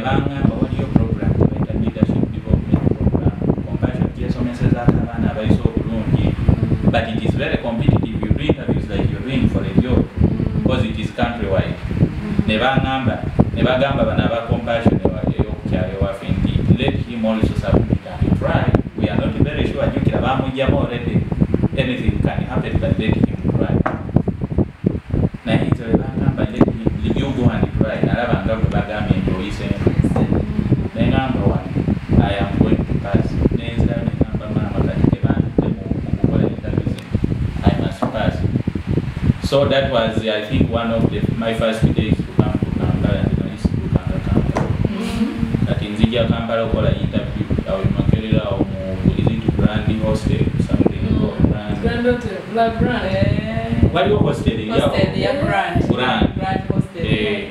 nebangamba waliyo program bayita leadership development program compassion gyesomeseza abaana abayise obulungi, but it is very competitive. You do interviews like you're doing for a job because it is countrywide. Nebagamba bana aba compassion eyokukyalo waffe nti let him also submit and try. We are not very sure ajukira bamujjamu already anything can happen, but let him try. Naye nze nebagamba let you go and try. Nalaba nga bwe bagambye nti oyise nengamba wano I am going to pass. Nenzirayo nengamba maama kati tebandite mu kukola interviews I must pass. So that was I think one of my first days to come to Kampala, and I used to do Kampala. That in Zija Kampala kola interview au Makerere au is it Grand Hostel something Grand Hotel Black Grand wali hostel ya Grand Hostel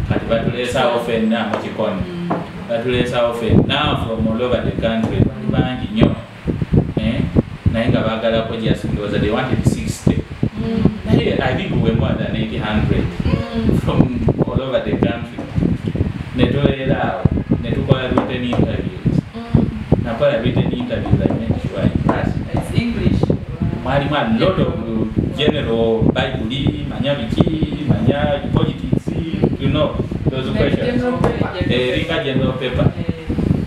kati batulesa ofenna mu kikoni batulesa ofenna from all over the country bangi nnyo naye nga bagalako just ndoza they wanted 60. I think we were more than 800 from all over the country. Netolera netukola written interviews. Nakola written interviews I make sure I pass. It's English. Mali a lot of general Bible, manya wiki, manya politics, you know, those questions. General paper.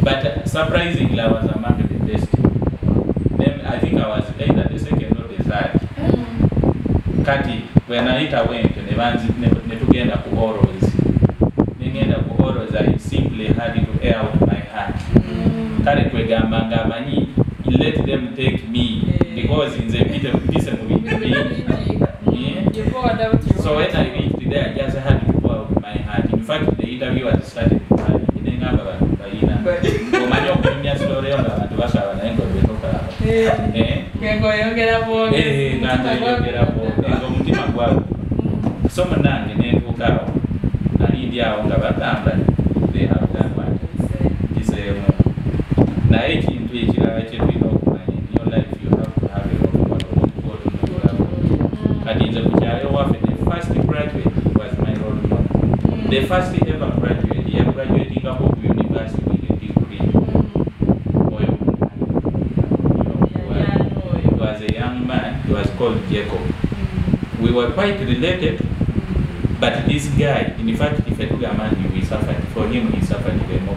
But surprisingly I was among the best. Then I think I was either the second or the third. Kati when I went netugenda ku orals. Ningenda ku orals I simply had to air out my heart. Kale kwegamba ngamanyi let them take me because in the piece movie. So when I reached there I just had to pour out my heart. In fact the interview was started inengamba bayina. Omanyi okunyumya story nga abantu basaba naye ng'obetoka. Kengo yongera po. Yongera po. Omutima gwawe. So munange nentuukaawo nalindi awo nga bagamba they have done what kiseemu. Naye ekintu ekirala kye tulina okumanya in your life you have to have a role model. Kati nze ku kyalo waffe the first graduate was my role model. The first ever graduate yagraduatingako ku university with a degree. He was a young man, he was called Jacob. We were quite related, but this guy, in fact, if I took a man, we suffered. For him, he suffered very much.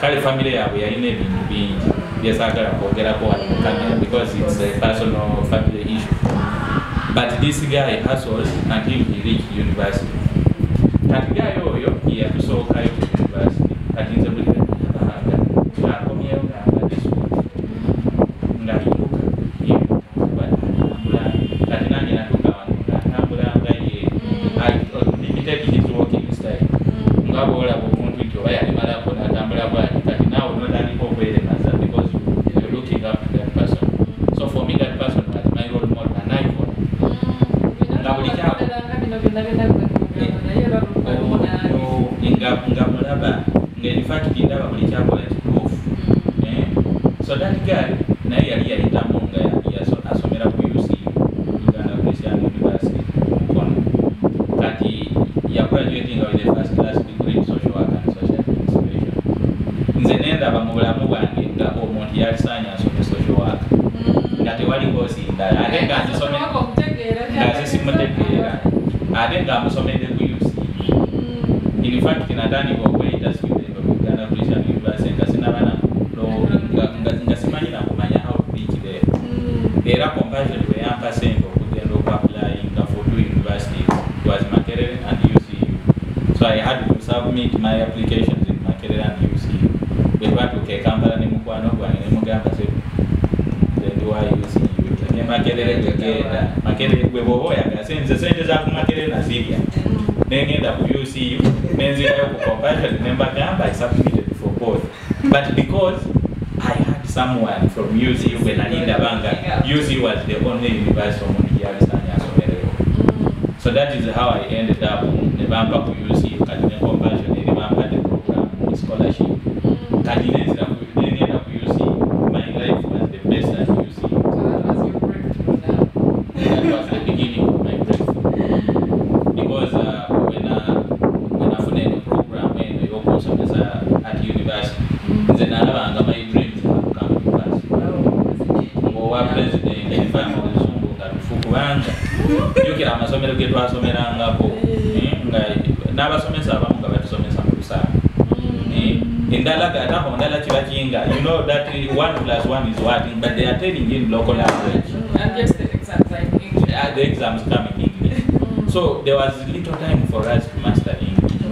Kale family yawe yaine bintu bingi byesagala kwogerako wano mu camera because it's a personal family issue. But this guy hustled until he reached university. Kati guy oyo yatusookayo ku university. Kati nze buli akomyeyo ng'abadde school ng'ayimuka kati nange natuuka wano ng'atambula nga ye limited his walking style nga bw'olaba omuntu nti oba yalimalako n'atambula bw'ati kati naawe n'otandika okwelemaza because you're looking up to that person. So for me that person was my role model and icon. Nga buli kyako nga mulaba nga in fact ndaba buli kyakola kituufu. So that guy naye yali yayitamu nga asomera ku UCU Uganda Christian University Mukono. Kati yagraduating with the first class degree in social work and social administration. Nze nendaba mu bulamu bwange nga omuntu yalisaanye asome social work nga tewali koosi ndala ate nga nzisimutegeera ate nga musomedde ku UCU. In fact natandika okweyita student of Uganda Christian University nga sinabana nga simanyi nakumanya how to reach there. Era compassion bwe yampa sente okugenda okuapplyinga for two universities. It was Makerere and UCU. So I had to submit my applications in Makerere and UCU. Bwe twatuuka e Kampala ne mukwano gwange ne mugamba se ndi wa UCU ne Makerere tegenda. Makerere bwe bw'oba oyagala sente za ku Makerere nazirya. Nengenda ku UCU nenzirayo ku compassion ne mbagamba I submitted for both. But because I had someone from UCU when Alinda Banga, UCU was the only university from Mujalisanya Somerero. So that is how I ended up in the Bamba UCU, Kadine Compassion, in the Bamba program, scholarship. Kadine is up UCU. My life was the best at UCU. So that was your breakthrough now? That was the beginning of my breakthrough. Because when I finished the program, Buganda jukira amasomero ge twasomerangako nga n'abasomesa abamu nga batusomesa mu Lusaka endala gatako ndala kiba kinga you know that 1 + 1 is what but they are telling in local language and just the exams like English. The exams come in English so there was little time for us to master English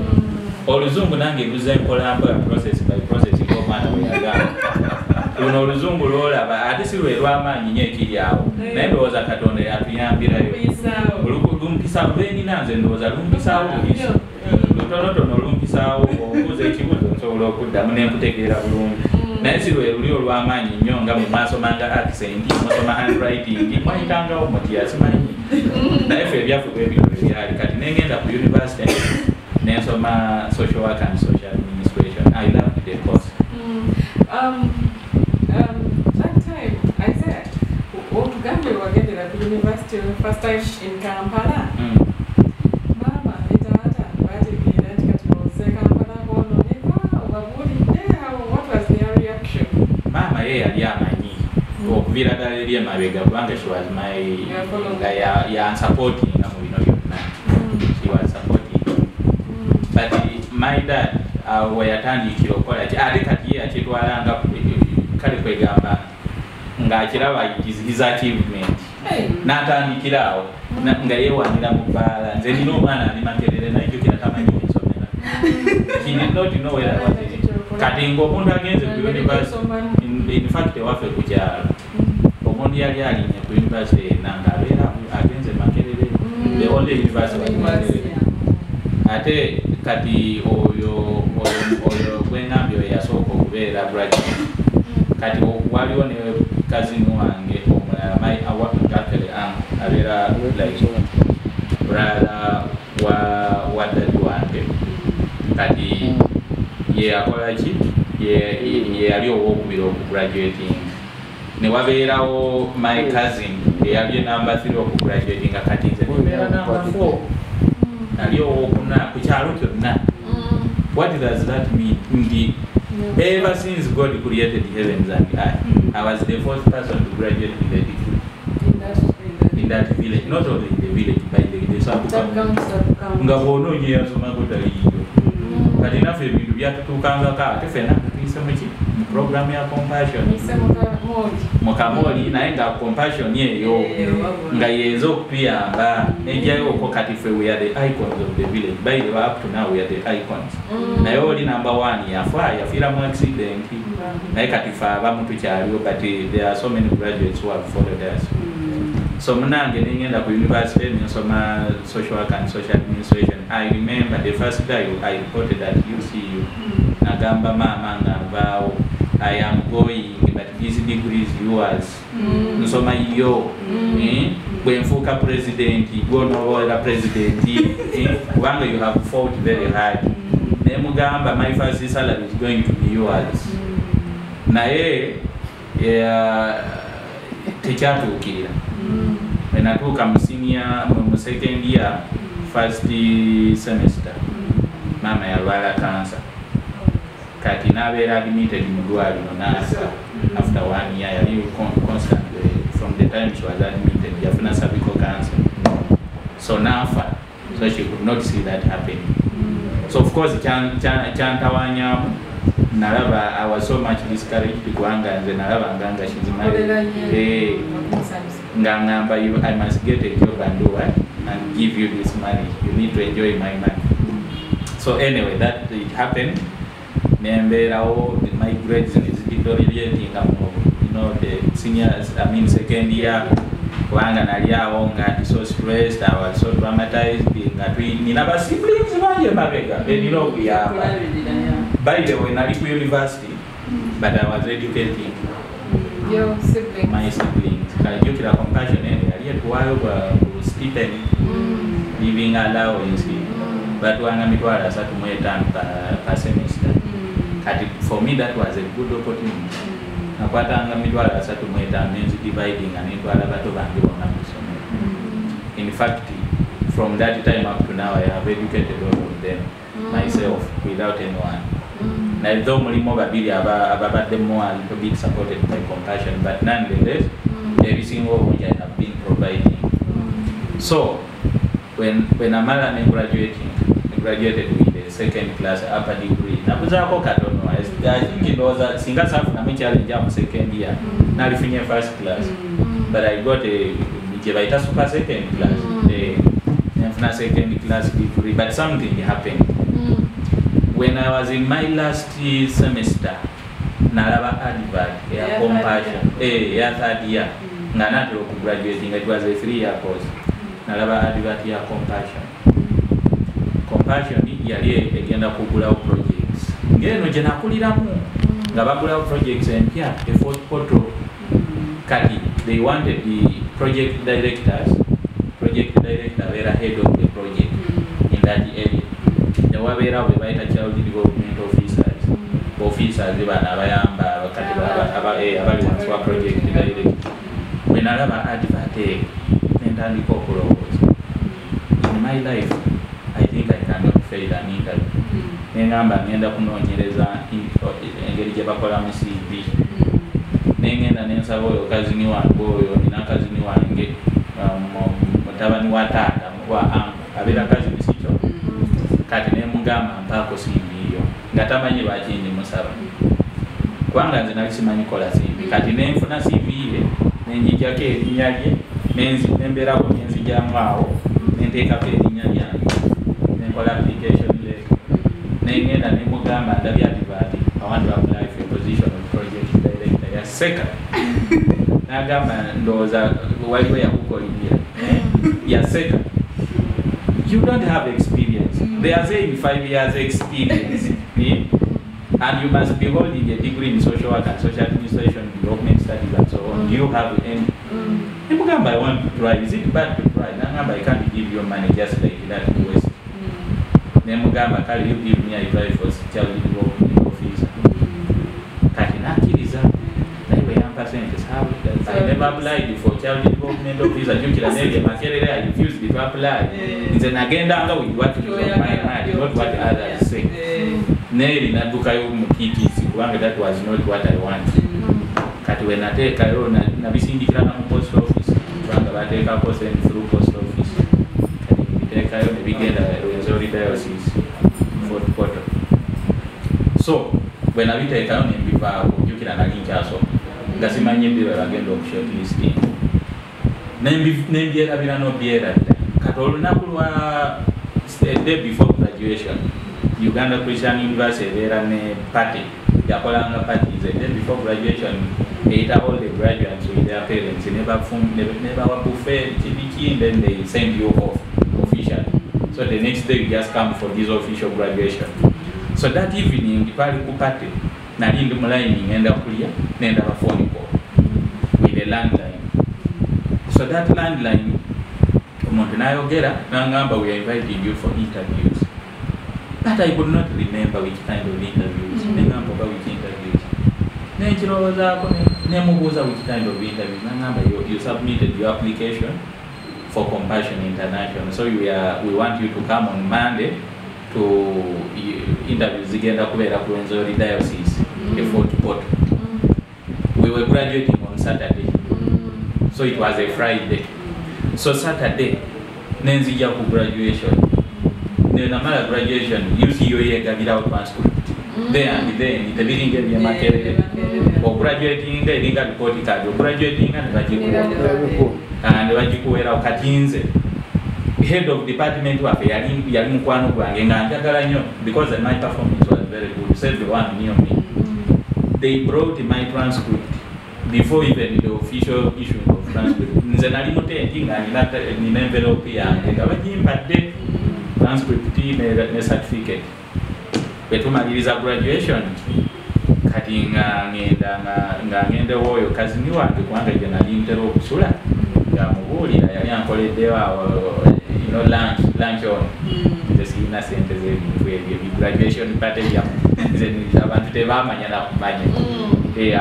oluzungu nange luze mpola process by process ko mwana we yagamba uno oluzungu lolaba ate si lwe lw'amaanyi nnyo ekiri awo naye ndowooza Katonda yatuyambirayo lumpisaawo lweni nanze ndowooza lumpisaawo buliso lutonotono lumpisaawo obuuza ekibuuzo nsobola okuddamu nenkutegeera bulungi naye si lwe luli olw'amaanyi nnyo nga mu mwasomanga accent mwasoma handwriting mwayitangawo muti yasimanyi naye ffe ebyaffe bwebino byali kati nengenda ku university nensoma social work and social administration. I loved the course. That time, I said, Uganda were getting at the university first time in Kampala. Mama, what was their reaction? Mama, she was my supporting. She was supporting. But my dad, weyatandikira okukola ate kati ye akitwalanga kale kwegamba ng'akiraba his achievement n'atandikiraawo nga yeewanira mu bbaala nze nina omwana ali Makerere naye jjukira tamanyi ensomera he did not know where I was kati ng'omuntu agenze ku university in fact ewaffe ku kyalo omuntu yali alinye ku university yenna ng'abeera agenze Makerere the only university was Makerere ate kati oyo gwengambye oyo yasooka okubeera graduate kati waliwo ne cousin wange omulala awakakele abeera like brother wa dadi wange kati ye akola ki ye yali owokubiri okugraduating ne wabeerawo my cousin eyali number 3 okugraduating kati nze nibeera number 4 nali owokuna ku kyalo kyonna. What does that mean? Ever since God created heavens and earth, I was the first person to graduate with a degree in that village. Not only in the village, but the Sabuka. Ngabono ye asoma kutaliyo. Kati naffe ebintu byatutuukangako ate ffenna tuyise mu program ya compassion. Mukamoli naye nga compassion eyo nga yeza okutuyamba nejjayo okwo kati ffe we are the icons of the village. By the way, up to now we are the icons. Naye oli number 1 yafiira mu accident. Naye kati ffe abamu tukyaliwo but there are so many graduates who have followed us. So munange nengenda ku university nensoma social work and social administration. I remember the first day I reported at UCU. Nagamba mama ngambaawo I am going but this degree is yours. Nsoma yo bwe nfuuka president gwonoboolera president kubanga you have fought very hard. Ne mugamba my first salary is going to be yours. Naye tekyatuukirira. Natuuka mu senior mu second year first semester mama yalwala cancer kati n'abeera admitted mu ddwaliro n'afa after 1 year yali constantly from the time she was admitted yafuna cervical cancer so n'afa so she could not see that happening so of course kyantawanyamu nalaba I was so much discouraged kubanga nze nalaba nganga shizimali ngangamba I must get a job and do what and give you this money. You need to enjoy my money. So anyway, that it happened. My grades is deteriorating. You know, the seniors, second year, wanga naliawo ngati so stressed, I was so traumatized. Nina siblings banje mabega. They know we are. By the way, nali ku university, but I was educating your siblings. My siblings. Kajukira compassion yali etwayo ku stipend living allowance but wanga mitwala 35 per semester. Kati for me that was a good opportunity. Nakwatanga mitwala 35 means dividing and itwala bato bange bonna kusomera. In fact, from that time up to now I have educated all of them myself without anyone. Now though mulimo babiri ababadde more a little bit supported by compassion, but nonetheless every single one I have been providing So when amala ne graduated with the second class upper degree nabuzaako katono I think it was singa safu na challenge am second year nalifunye first class but I got a jebaita super second class nafuna second class degree but something happened when I was in my last semester nalaba advert ya compassion ya third year ngana to graduating it was a 3-year course nalaba advert ya compassion yali egenda kugulawo projects ngeno je nakuliramu nga bagulawo projects empya e Fort Portal kati they wanted the project director were head of the project in that area newabera we baita child development officers bana abayamba kati abali wa project director when alaba advert nendandiko okulowooza in my life I think I cannot fail an interview. Nengamba ngenda kunoonyereza engeri gye bakola mu CV. Nengenda nensaba oyo kazini wange oyo nina kazini wange mutabani wa taata wa abeera kazini sikyo. Kati nemugamba mpaako CV iyo nga tamanyi lwaki ndimusaba. Kubanga nze nali simanyi kola CV. Kati nenfuna CV ye nenjijjako erinnya lye nembeerako nenzijjamu awo nenteekako erinnya lyange. Kola application letter. Nengenda nemugamba ndabya advert I want to apply for a position of project director ya seka. Nagamba ndoza waliwo yakukolingira. Ya seka. You don't have experience. They are saying 5 years experience. And you must be holding a degree in social work and social administration, development studies and so on. Do you have any? Nemugamba I want to try. Is it bad to try? Nagamba I can't give you money just like that to waste. Nemugamba kali you give me a drive for child development officer. Kati nakiriza naiwe yampasente sabu. I never applied for child development officer. Jukira nege makerere I refused to apply. Nze nagenda nga with what is on my mind, not what others say. Neri nadukayo mukitisi kubanga that was not what I want. Kati we nateekayo nabisindikira na mu post office. Kubanga bateekako send through post office. Kayo nebigenda Rwenzori diocese Fort Portal. So when I biteekayo nembivaawo jukira nali nkyasoma nga simanyi ebyo bagenda okushortlisting nembyerabira n'obyerabira kati olunaku lwa day before graduation Uganda Christian University ebeera ne party yakolanga parties a day before graduation either all the graduates with their parents never buffet and then they send you off officially. So the next day you just come for this official graduation. So that evening pali ku party nali ndi muline ngenda kulia nenda ba phone call with the landline. So that landline omuntu nayogera nangamba we are inviting you for interviews. But I could not remember which kind of interviews. Nengamba which interviews. Nenchiroza nemubuza which kind of interviews. Nangamba you submitted your application for Compassion International. So we want you to come on Monday to interview zigenda kubera ku Rwenzori diocese the Fort Portal. We were graduating on Saturday. So it was a Friday. So Saturday nenzija ku graduation. Namala graduation UCO yegabira transcript. There and then the building get makerere. O graduating eringa report card. O graduating and bajikuwa. And bajikuwera okatinze. Head of department wafe yali mukwano gwange nga njagala nnyo because my performance was very good. So everyone knew me. They brought my transcript before even the official issue of transcript. Nze nali mutendi nga nina envelope yange nga bagimpadde transcript ne certificate. Betumaliriza graduation kati nga ngenda woyo kazini wange kubanga gye nali ntera okusula nga mubuulira yali ankoleddewo lunch on nze sirina sente z'ebintu ebyo graduation party nze abantu tebamanya nakumanya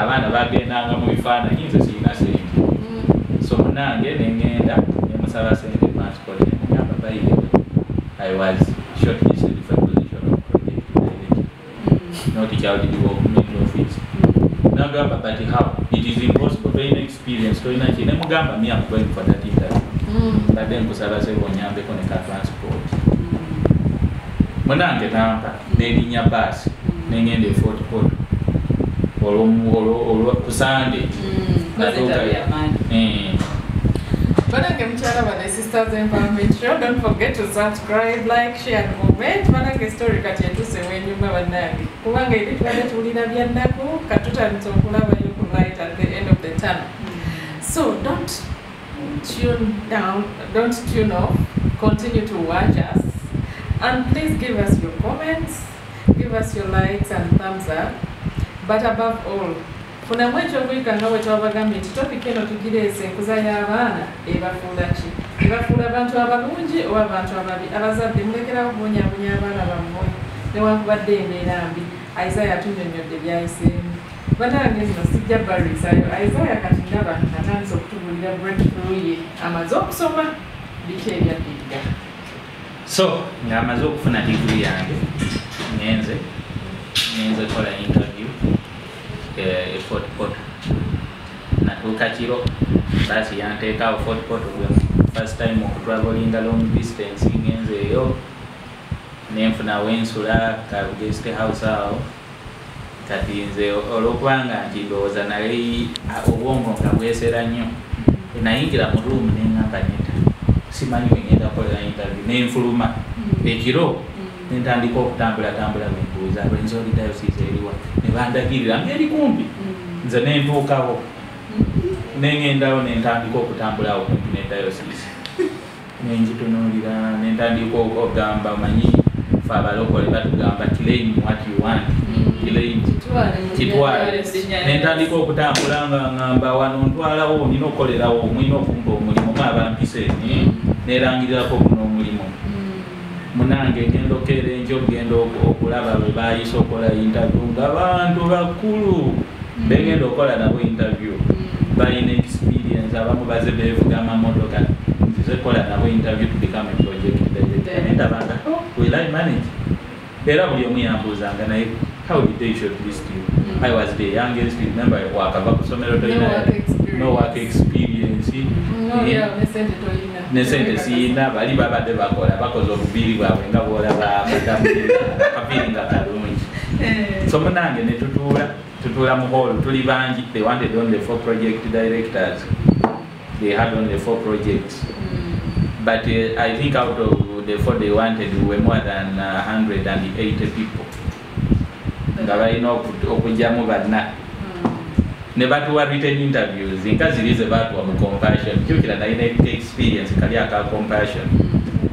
abaana bagendanga mu bifaananyi nze sirina sente so munange nengenda nemusaba sente transport nemugamba bayire I was shortlisted for position of project director, not child development office. Nagamba but how? It is impossible, very inexperienced. So nemugamba me I'm going for that interview. mbadde nkusaba sebo onyambeko ne ka transport munange nampa nerinnya baasi nengenda e Fort Portal olwo ku Sunday Banange mchala bane Sisters Empowerment Show. Don't forget to subscribe, like, share and comment. Banange story kati yatuse wenyuma banange. Kubanga ili twade tulina byannako katutandise okulaba yuku light at the end of the tunnel. So don't tune down, don't tune off. Continue to watch us. And please give us your comments, give us your likes and thumbs up. But above all, kuna mwecho mwika ngawe twabagambye nti topic eno tugirese nkuzanya abaana ebafuula ki ebafuula abantu abalungi oba abantu ababi abazadde mulekerawo kubonyabonya abaana bammwe newankubadde embeera mbi Isaiah tunyonyodde byayiseemu banange nno sijja barisayo Isaiah kati ndaba atandise okutubulira breakthrough ye amaze okusoma biki ebyaddigga so ng'amaze okufuna digiri yange ngenze kola interview e Fort Portal natuuka kiro basi yanteekaawo Fort Portal first time okutravelinga long distance ngenzeeyo nenfunawo ensula ka guest house awo kati nze olwokubanga nti ndowooza naye obwongo nga bwesera nnyo nayingira mu room neŋŋamba neta simanyi wengenda kukolera interview nenfuluma ekiro nentandika okutambulatambula bwenbuuza lwenzoli diocese eriwa ne bandagirira ngeri kumpi nze nentuukawo nengendawo nentandika okutambulawo kumpi ne diocese nenjitunuulira nentandika okugamba manyi fe abalokole batugamba claim what you want kitwale nentandika okutambula nga ngamba wano ntwalawo nina okukolerawo mwina okumpa omulimu maabampise nerangirirako guno omulimu munange ngendo kere njo gendo okulaba bwe bayise okola interview ng'abantu bakulu begenda okola nabo interview bayina experience abamu baze bevuga amamotoka nzize kola nabo interview to become a project director nentabanga will I manage era buli omu yambuuzanga naye how did they shortlist you I was the youngest remember wakava ku somero toyina no work experience nesente siyina bali babadde bakoze obubiri bwabwe nga bwolaba akabiri nga kalungi so munange netutuula mu hall tuli bangi they wanted only 4 project directors they had only 4 projects but I think out of the 4 they wanted we were more than 180 people nga balina okujjamu banna ne batuwa written interviews nka ziri ze batuwa mu compassion kyokira nalina experience kali aka compassion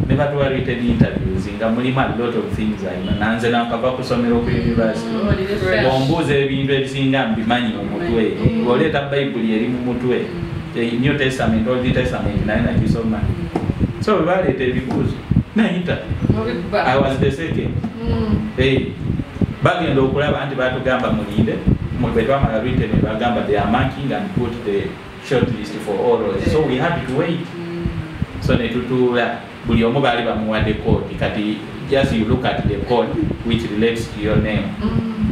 ne batuwa written interviews nga mulimu a lot of things nanze nankava kusomero ku university ombuuza ebintu ebisinga mbimanyi mu mutwe oleeta bayibuli eri mu mutwe New Testament Old Testament naye nakisoma so bwe baleeta ebibuuzo nayita I was the second bagenda okulaba nti batugamba mulinde bwe twamala written bagamba they are marking and put the short list for orals so we had to wait so netutuula buli omu baali bamuwadde code kati just you look at the code which relates to your name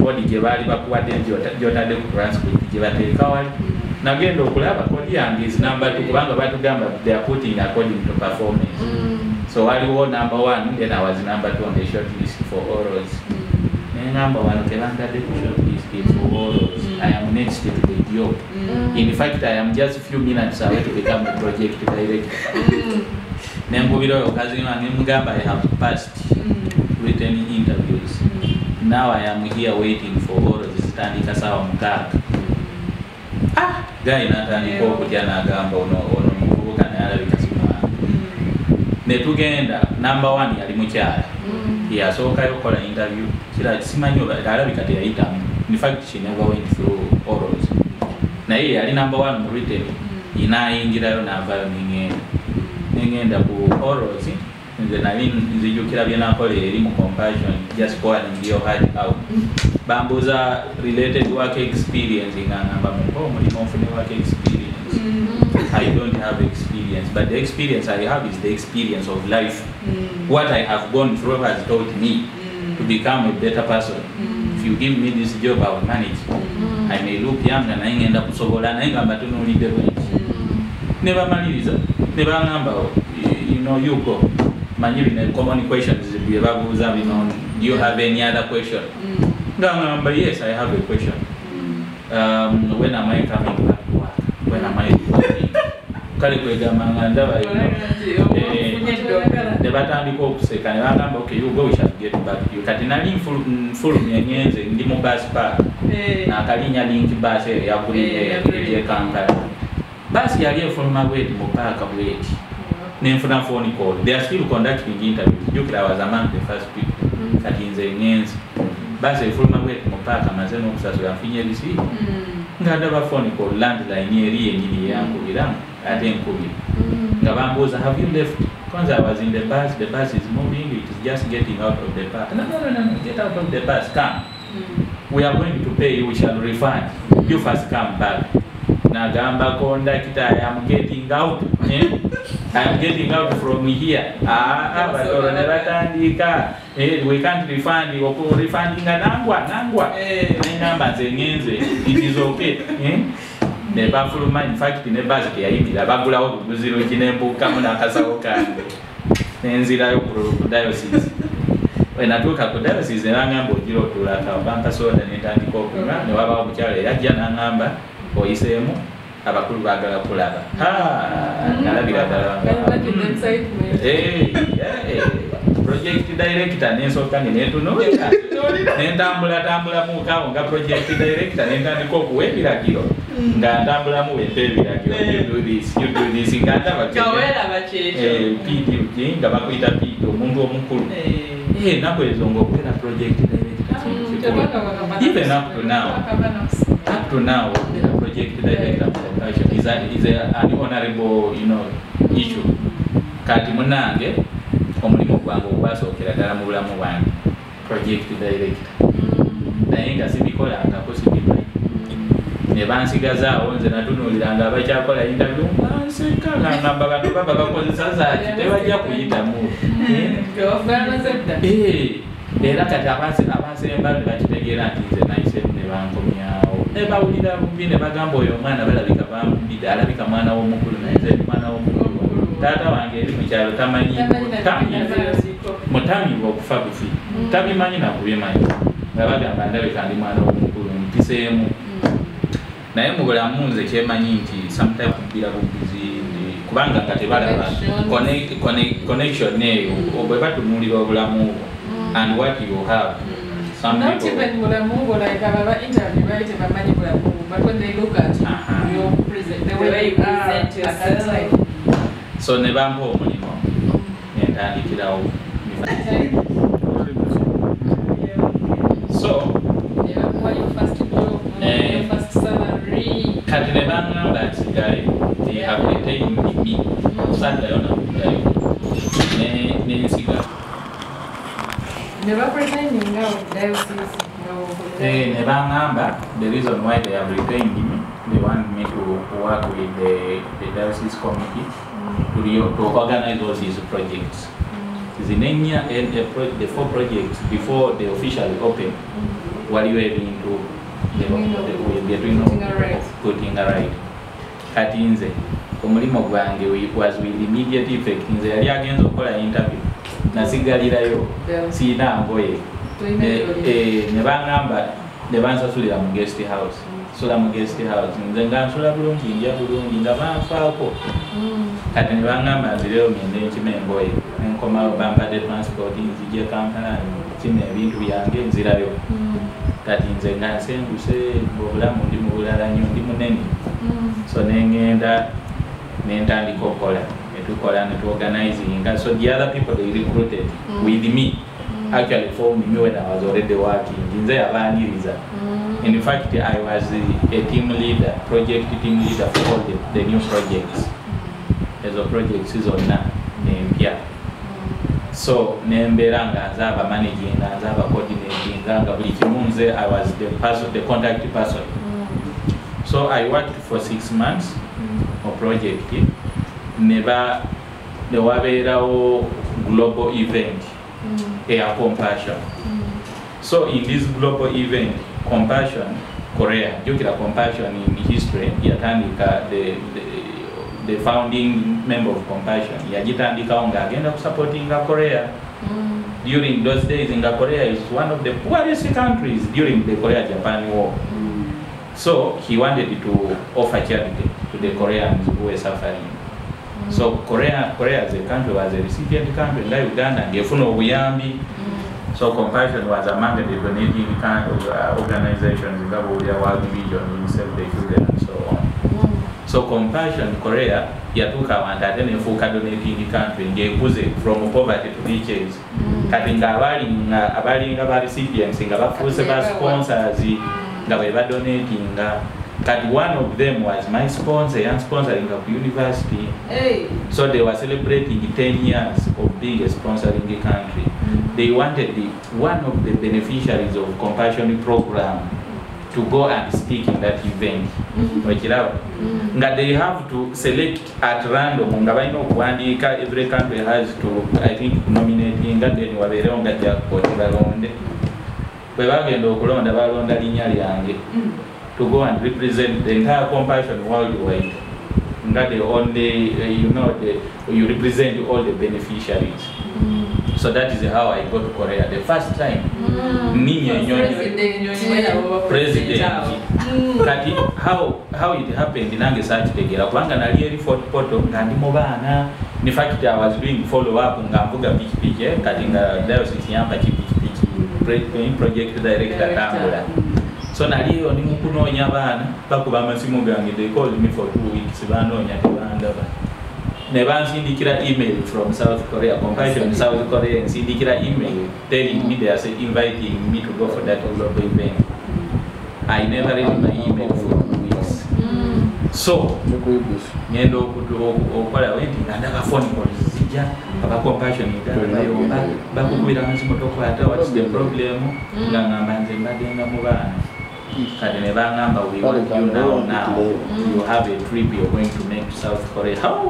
code gye baali bakuwadde gyotadde ku transcript gye bateeka wali nagenda okulaba code yange is number 2 kubanga batugamba they are putting according to performance so waliwo number 1 then I was number 2 on the short list for orals number 1 kebangadde ku short list for orals I am next to the job in fact I am just a few minutes away to become a project director nengubira okazi wange mugamba I have passed written interviews now I am here waiting for orals zitandika sawa mukaaga guy natandika okutya nagamba ono muvubuka naye alabika simwana netugenda number 1 yali mukyala yasookayo okukola interview kira simanyi alabika teyayitamu in fact she never went through orals naye yali number 1 mu written inayingirayo navayo nengenda ku orals nze nali nzijukira byenakola eri mu compassion just calling your heart out bambuuza related work experience ngangamba mulimu ofune work experience I don't have experience but the experience I have is the experience of life what I have gone through has taught me to become a better person if you give me this job I will manage I may look young naye ngenda kusobola naye nga mbatunuulidde bwenki ne bamaliriza ne bangamba you know you go manyi bine common questions bye babuuza bino do you have any other question ngamba yes I have a question when am I coming back to work when am I kale kwegamba ndaba ne batandika okuseka ne bagamba okay you go we shall get back to you kati nali full nyenyenze ndi mu bus park na kalinya link bus ya Kampala basi yali efuluma bweti mu park bweti nenfuna phone call they are still conducting interviews jukira was among the first people kati nze nyenze basi efuluma bweti mu park amaze n'okusasula nfinye receipt ngandaba phone call landline eri yenyini yankubiramu ate nkubira nga bambuuza have you left kwanza I was in the bus is moving it is just getting out of the park no get out of the bus come we are going to pay you we shall refund you first come back nagamba conductor I am getting out I am getting out from here batoro ne batandika we can't refund you refunding nangwa namba nzengenze it is okay ne bafuluma in fact ne budget yayimira bagulawo buguziro kinembuka mu nakasawo kange nenzirayo ku diocese wenatuuka ku diocese nangamba ojira otulaka bampa soda netandika okunywa ne wabawo omukyala yajja nangamba oyiseemu abakulu baagala kulaba nalabira ddala project director nensooka nenetunuulira nentambula mukawo nga project director nentandika okuwa ebiragiro nga ntambulamu wempa ebiragiro you do this nga ndaba PDUT nga bakuyita PDUT omuntu omukulu naku ezo ngaokubeera project director even up to now project director is an honorable issue kati munange omulimu gwange ogwasookera ddala mu bulamu bwange project director naye nga sibikolangako sibimanyi ne bansigazaawo nze natunuuliranga abakyakola interview banseka ngamba bano baba bakozesa zaaki tebajja kuyitamu era kati abasemba ne bakitegeera nti nze nayisemu ne bankomyawo ne bawulira bubi ne bagamba oyo omwana balabika bambudde alabika mwana w'omukulu naye nze mwana w'omukulu taata wange eri mukyalo tamanyi mutamivu okufa bufi tabimanyi nakubimanyi nga bagamba ndabika ndi mwana w'omukulu mpiseemu naye mu bulamu nze kyemanyi nti sometime kubbira bubizi kubanga nga tebalaba connection eyo bwe batunuulira obulamu and what you have some not people even mulamu like ababa interview right bamanyi mulamu but when they look at your present the way you present yourself so ne bampa omulimu nentandikirawo so your first job your first salary kati ne bangamba nsigale they have retained me saddayo nakuddayo nensigala never pretending now diocese ne bangamba the reason why they have retained me they want me to work with the diocese committee to organize all these projects zinenya the 4 projects before they officially open waliwo ebintu putting right kati nze omulimu gwange was with immediate effect nze yali agenza okukola interview nasigalirayo siina ngoye ne bangamba ne bansasulira mu guest house sula mu guest house nze nga nsula bulungi nja bulungi nga banfaako kati ne bangamba nzireyo ngende nkima engoye nenkomawo bampadde transport nzije Kampala kima ebintu byange nzirayo kati nze nga nsenguse obulamu ndi mu bulala nnyo ndi munene so nengenda nentandika okukola netukola netuorganizinga so the other people they recruited with me actually formed me when I was already working nze yabaniriza in fact I was a team leader project team leader for all the new projects ezo projects zonna nempya so nembeera nga nze abamanaging nga nze abacoordinating nga buli kimu nze I was the contact person so I worked for 6 months on project ne wabeerawo global event Air Compassion so in this global event Compassion Korea jukira Compassion in history yatandika the founding member of Compassion. Yajitandikawo ng'agenda kusupportinga Korea. During those days, Korea is one of the poorest countries during the Korea-Japan War. So he wanted to offer charity to the Koreans who were suffering. So Korea as a country was a recipient country, like Uganda, and Uyambi. So Compassion was among the donating kind of organizations in the World Vision, UNICEF, the children, and so on. So Compassion Korea, yatuka wantatene fuka donating country, from poverty to riches. Katinga abali nga recipients, nga bafuse ba sponsors, nga beba donating. That one of them was my sponsor and sponsoring of university. So they were celebrating 10 years of being a sponsoring the country. They wanted one of the beneficiaries of Compassion program to go and speak in that event. They have to select at random. Every country has to, I think, nominate to go and represent the entire Compassion worldwide. They only, you represent all the beneficiaries. So that is how I got to Korea the first time. President. How it happened in Nange Tegera. Kwanga na really photo ngandi mobana. In fact, I was doing follow up ngambuga piki katinga diocese yamba piki project director Tambula. So naliyo ni mukunonya bana bakuba amasimu gange. They called me for 2 weeks banonya tebanda ba. Never sindikira email from South Korea, Compassion South Korea, and sindikira email telling me they are inviting me to go for that global event. I never read my email for 2 weeks. So, ngendo okukola wenti ngandaka phone calls zija aba Compassion bayomba bakubira hansi motoko ata what's the problem ngamba nze mbadenga mu bana. We want you now. You have a trip you're going to make to South Korea. How?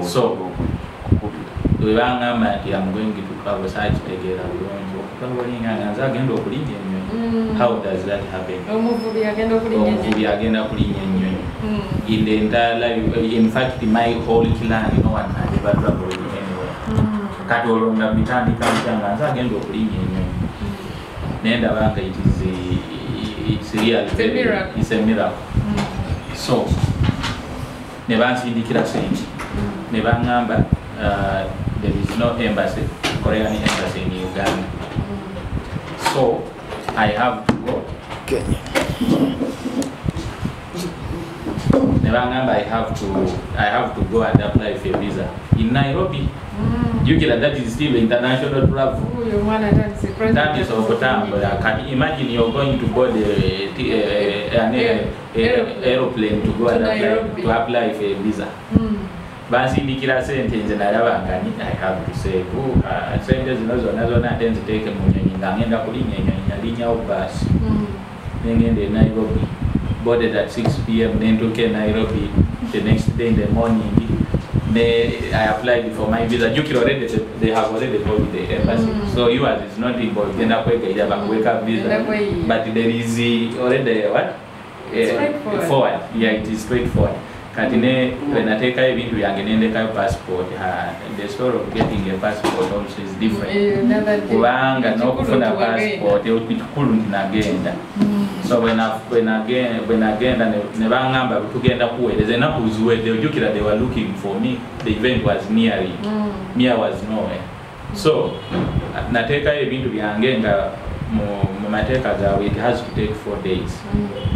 So, we I'm going to cover such together. How does that happen? In the entire life, in fact, my whole clan, no one had ever traveled anywhere. Katolonda mitandi kamchanga nza gendo kulinye nyo. Nenda banga it's real. It's a miracle. So, nebansi indikira senji. Nebangamba there is no embassy, Korean embassy in Uganda. So, I have to go. Kenya. Nebangamba I have to go and apply for a visa in Nairobi. You get that is still international travel. That is over time, but I can imagine you're going to board an aeroplane to go and apply for a visa. Bansi ndikira sentence narabangani I have to say sentence nazo natenze take munyonyi ngenda kulinya nyalinya obasi. Ngende Nairobi boarded at 6 p.m. then to Nairobi the next day in the morning. I applied for my visa. They have already told the embassy. So yours is not involved. Then I wake up visa. But there is already what? Forward. Yeah, it is straightforward. Katine when I take a video, I passport. The story of getting a passport also is different. Kuanga no kufuna passport. You will couldn't agenda. So when again nebangamba tugenda kuwe there's enough uzwe they were looking for me. The event was nearing. Me I was nowhere. So nateka ebintu byange nga mu mateka gawe it has to take 4 days.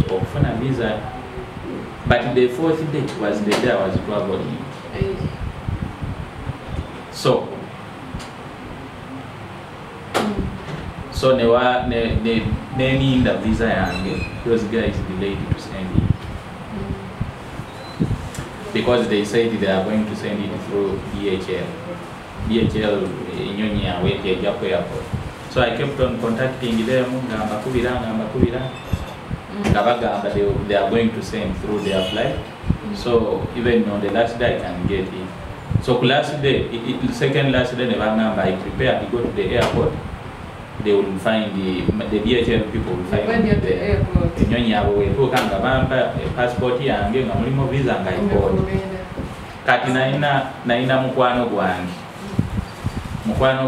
Okufuna visa. But the 4th day was the day I was traveling. So Neni in the visa yange, those guys delayed to send it. Because they said they are going to send it through DHL. DHL Nyonya went to Japo Airport. So I kept on contacting them, they are going to send through their flight. So even on the last day I can get it. So last day, second last day I prepared to go to the airport. they will find the DHL people will find When you're at the airport. enyonyi abo wetuuka nga bampa passport yange nga mulimu visa nga ipooda. Kati naina mukwano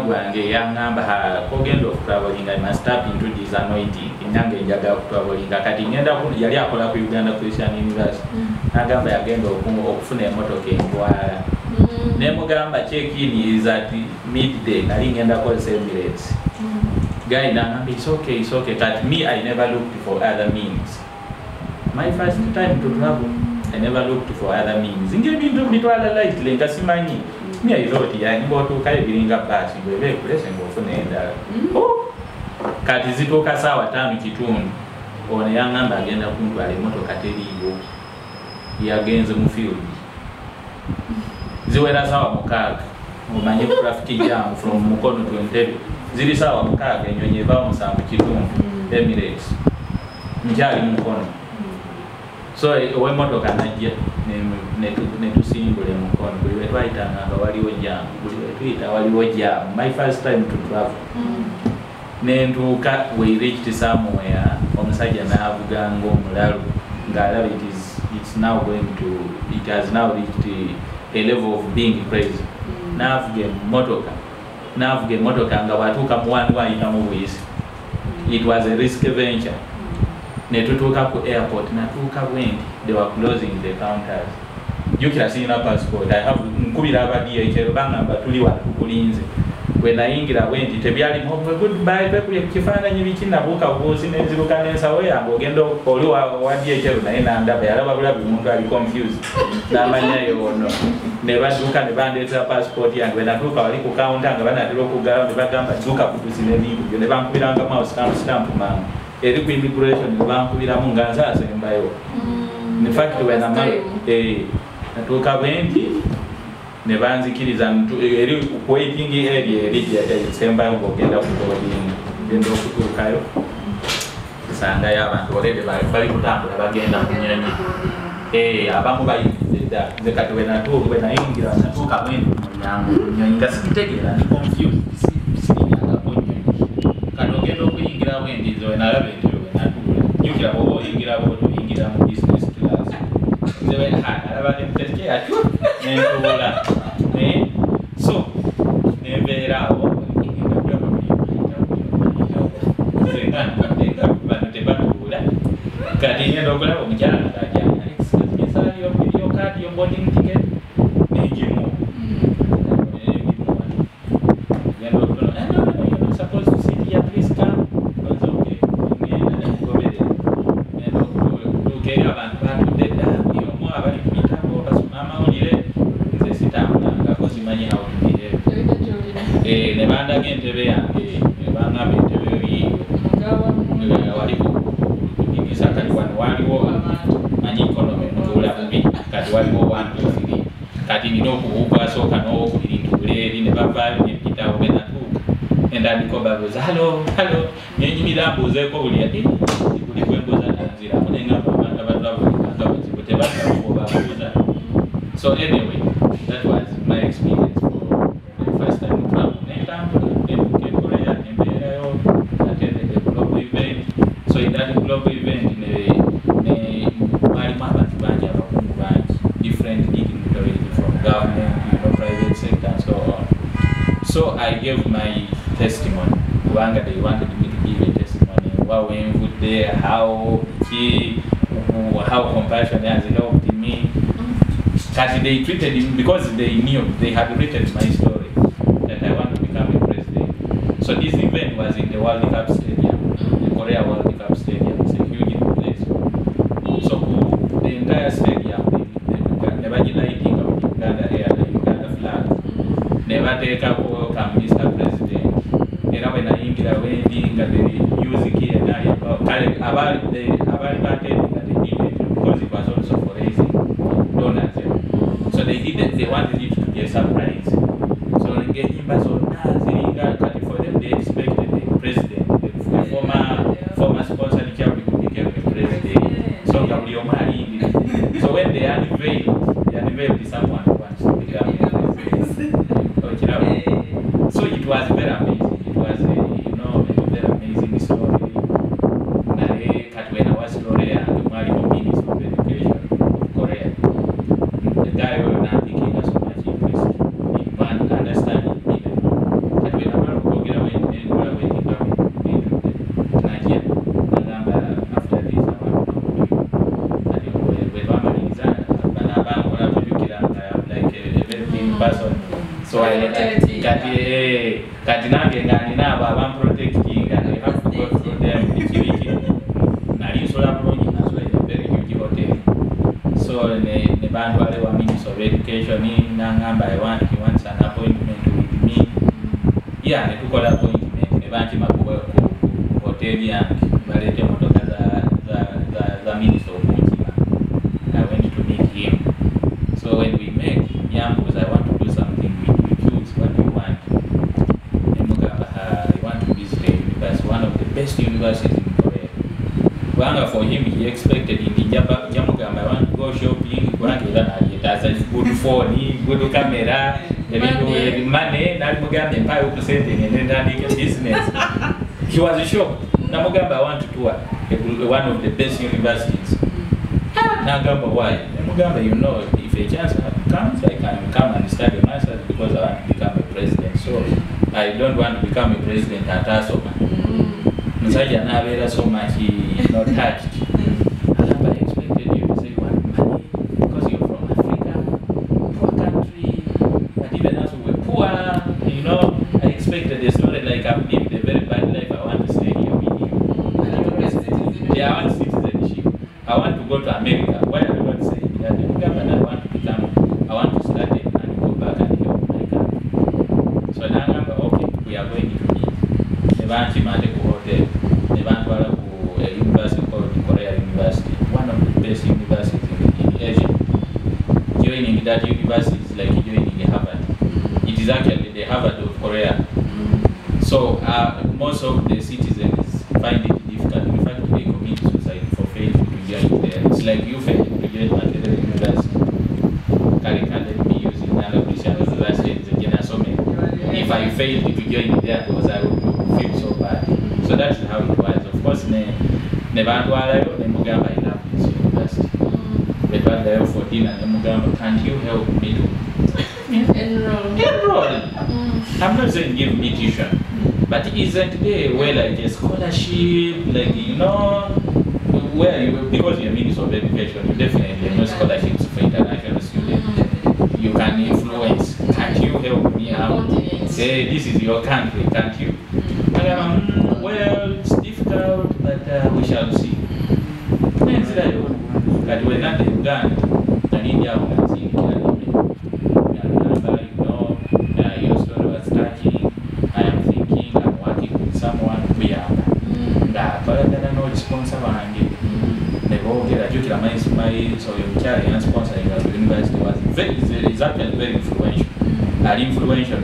gwange yangamba kogenda okutwabolinga must tap into this anointing nange njagala okutwabolinga kati ngenda yali akola ku Uganda Christian University nagamba yagenda okufuna emotoka entwala nemugamba check-in is at midday nali ngenda kozesa Emirates guy nagamba it's okay kati me I never looked for other means my first time to travel I never looked for other means ngebintu bitwala lightly nga simanyi me I thought yani botuuka ebiringa basi bwebe kulese ngofuna endala kati zituuka saawa 5 kitundu ono yangamba agenda kuntwala emotoka teriiwo yagenze mu field ziwera saawa 6 omanyi traffic jam from Mukono to Entebbe ziri saawa 6 enyonyi eva 7 kitundu Emirates njali Mukono so emotoka najja netusimbula Mukono buli we twayitanga nga waliwo jam buli we tuyita waliwo jam my first time to travel nentuuka we reached somewhere omusajja n'avuga ng'omulalu ng'alaba it has now reached a level of being crazy n'avuga emotoka nga bwatuuka mu wanu wayitamu buyisi it was a risky venture netutuuka ku airport natuuka bwendi they were closing the counters jukira sirina passport I have nkubira aba DHL bangamba tuli wano tukulinze we nayingira bwendi tebyali mu goodbye bekuli kifaananyi biki nabuuka buuzi nenziruka n'ensawo yange ogenda oli wa DHL naye nandaba yalaba bulabi omuntu ali confused n'amanyayo ono ne baduuka ne bandeetera passport yange we natuuka wali ku counter nga banatera okuggalawo ne bagamba duuka kutusina ebintu byo ne bankubiranga mouse stamp mangu eri ku immigration ne bankubiramu nga nzaasembayo in fact when I'm natuuka bwendi ne banzikiriza eri waiting area eri sembayo ng'ogenda ku boarding genda okutuukayo sangayo abantu already bali kutambula bagenda ku nyonyi abamu bayimiridde dda nze kati we nayingira natuuka bwendi mu mulyango nyonyi nga sikitegeera ndi confused sirinyanga ku nyonyi kati ogenda okuyingira bwendi nze we nalaba entebe we natuula jjukira bw'oba oyingira bw'otoyingira mu business class nze we nalaba enteke atyo nentuula so nembeera awo tebatuula kati ngenda okulaba omukyala yo kadi yo boarding ticket negimu genda okutono you're supposed to sit here please come was okay ngenda okutuuka eri abantu batudde dda omu abali ku mitambo basoma amawulire nze sitambulangako simanyi how to behave ne bandaga entebe yange ne bangamba entebe yiyo wali kudinisa kati wano waliwo manyi economy ntuula bubi kati waliwo 1 2 3 kati nina okubuuka asooka n'owokubiri ntuula eri ne bavaayo nepitawo be natuuka endandiko babuuza halo nyenyimira mbuuzeeko buli buli kwembuuza nanziramu nengamba abantu abatwabulikanga bazibu tebaddamu babuuza so anyway that was my experience for the first time to travel nentambula nentuuka e Korea nembeerayo attended a global event so in that global event mwalimu abantu bangi abakungu bangi different dignitaries from government private sector and so on so I gave my testimony kubanga they wanted me to give a testimony wawenvudde how compassion has helped me kati they treated him because they knew they had written my story that I want to become a president so this event was in the World Cup Stadium the Korea World Cup Stadium it's a huge place so the entire stadium they lighting of Uganda air the Uganda flag never take up welcome Mr. President era when I ingira wendi nga the music here and kale abali batending that they did it because it was also for raising donors so they wanted it to be a surprise so ngenyimba zonna ziringa kati for them they expected the president the former sponsor became the president so nga buli omu alindira so when they unveiled someone who wants to become the president so it was very amazing it was kati nange nga nina abo abamprotectinga I have to go through them ikibiki nali nsola bulungi nasola very huge hotel so ne bantwale wa Minister of Education nangamba he wants an appointment with me ne tukola appointment ne bankima ku hotel yange balete motoka za Minister of Education. I went to meet him. So when we met, Yam was I want to do something with you. What do you want? I want to visit a university, one of the best universities in Korea. For him, he expected in the Jamugamba, I want to go shopping, that's a good phone, good camera, money, not Mugamba, Empire presenting, and then he can business. He was shocked. Namugamba, I want to tour one of the best universities. Nagamba, why? Namugamba, you know, if a chance comes, I can come and study master's because I want to become a president. So I don't want to become a president at Asoma. Msaja Navera so much he not touched. I expected you to say you want money because you're from Africa, poor country, but even as we were poor, you know, I expected a story like I've lived a very bad life. I want to stay here with you. I want citizenship. I want to go to America. Why are you not saying that? I want to study and go back and help my country. So now I'm okay, we are going to meet. Hotel. A university called Korea University, one of the best universities in Asia. Joining that university is like joining Harvard. It is actually the Harvard of Korea. So most of the citizens find it difficult. In fact, they commit suicide for failing to join there. It's like you failed to join Makerere University. Let me use another Christian university. If I failed to join there, because I would feel so bad. So that's how it was. Of course, Nebandwala, Nemugamba, I love this university. Nebandwala for dinner, Nemugamba, can't you help me to enroll? I'm not saying give me tuition, but isn't there where like a scholarship, like you know, where you because you're Minister of Education, you definitely have no scholarships for international students. You can influence. Can't you help me out? Say this is your country, can't you? Well, it's difficult, but we shall see. But we're not in Uganda, and India will see your story was touching. I am thinking, I'm working with someone we are. No sponsor so your child sponsor in the university was very, exactly very influential. And influential.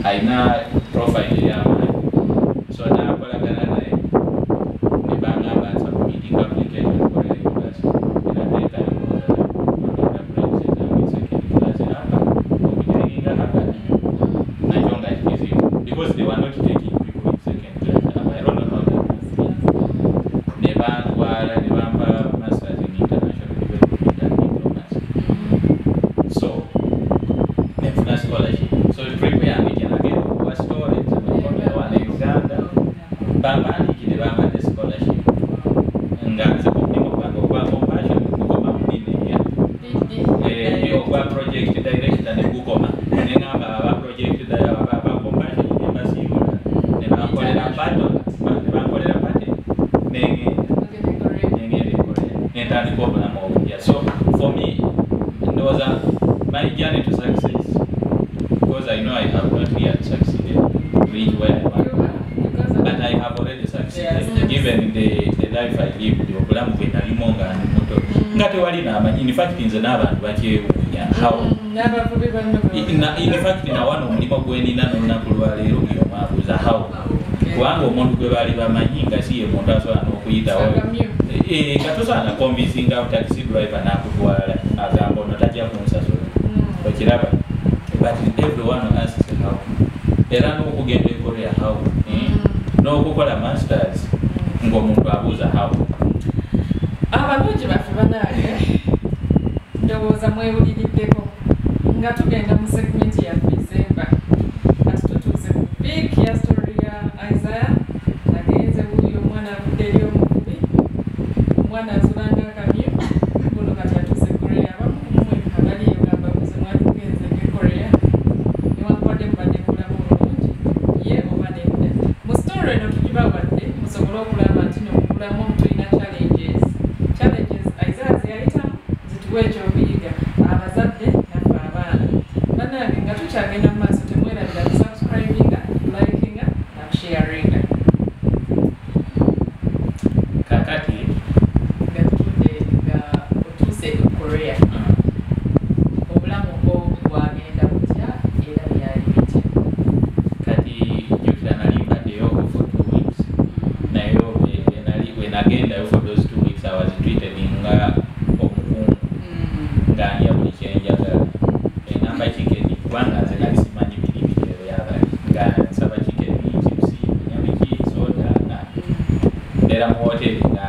I now profile the so now meeting application for the university. Because they were not taking people in second class. I don't know how that was. Never masters in international development and diplomacy. So, never scholarship. So prepare me again was storage in Uganda. Bamba ni Bamba the scholarship. Nganza kwa compassion kukoma mdini ya. Kwa project director ni kukoma. Nengamba aba project director aba compassion ni basi yona. Nebakolera pato, nebakolera pate. Nenge Nentandi kola mo. So for me, it was my journey to success. Because I know I have not yet succeeded to reach where I want. But I have already succeeded. Yes. Given the life I lived, the Obulamu Benalimonga and Moto. Ngate walina, in fact, in the Navan, how? In fact, in a one of Nimo Gwenina, Nakulari, was a how. Wango Montu Baliba Maninga, see a Montazo and Okuita. Katosa na convincing out taxi driver na kuwa agambo nataja kunsaso. Okiraba. But everyone asks how. Era no kugende Korea how. No kukola masters ngo muntu abuza how. Abalungi baffe banaye. Ndowooza mwewuliddeko nga tugenda mu segment ya December. Kati tutuuse ku big ya story ya Isaiah. Nagenze buli omwana avudde eri omukubi. Omwana azulanga akamyu. Guno kati atuuse Korea. Abamu kumwe abali yogamba buze mwatugenze e Korea. babadde musobola okulaba nti nokulamu tulina challenges aizazi yayitamu zituwa ekyokuyiga abazadde naffe abaana bannange nga tukyagenda mu maaso temwerabira kusubscribinga likinga nakusharinga kakati nga tutudde nga otuuse e Korea obulamu bwo bwagenda butya era byali bitya kati jukira nali mbaddeyo for 2 weeks naye wenagendayo for those 2 weeks I was treated nga omukungu nga ndya buli kyenjagala engamba chikeni kubanga nze nali simanyi biri biteero yabali nga nsaba chikeni chipsi nyamiki soda ndera mu hoteli nga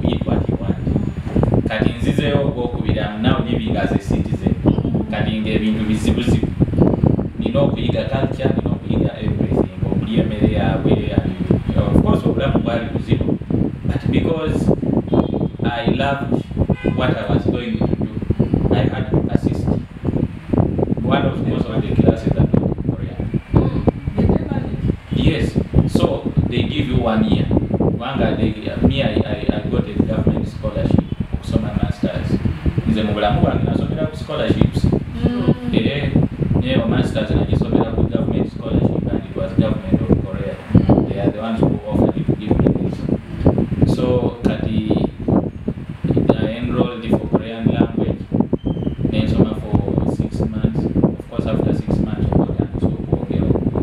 yitwa kiwanti kati nzizeyo ogwokubiri am now living as a citizen kati ng'ebintu bizibuzibu nina okuyiga culture nina okuyiga everything okuli emmere yaabwe of course obulamu bwali buzibu but because I loved what I was going to do I had to assist one of most of the classes that were in Korea. Yes, so they give you 1 year. I got a government scholarship okusoma masters. Nze mu bulamu bwange nasomera ku scholarships. Masters nagisomera ku government scholarship and it was government of Korea. They are the ones who offered it to give me this. So kati I enrolled for Korean language. Then soma for 6 months. Of course after 6 months so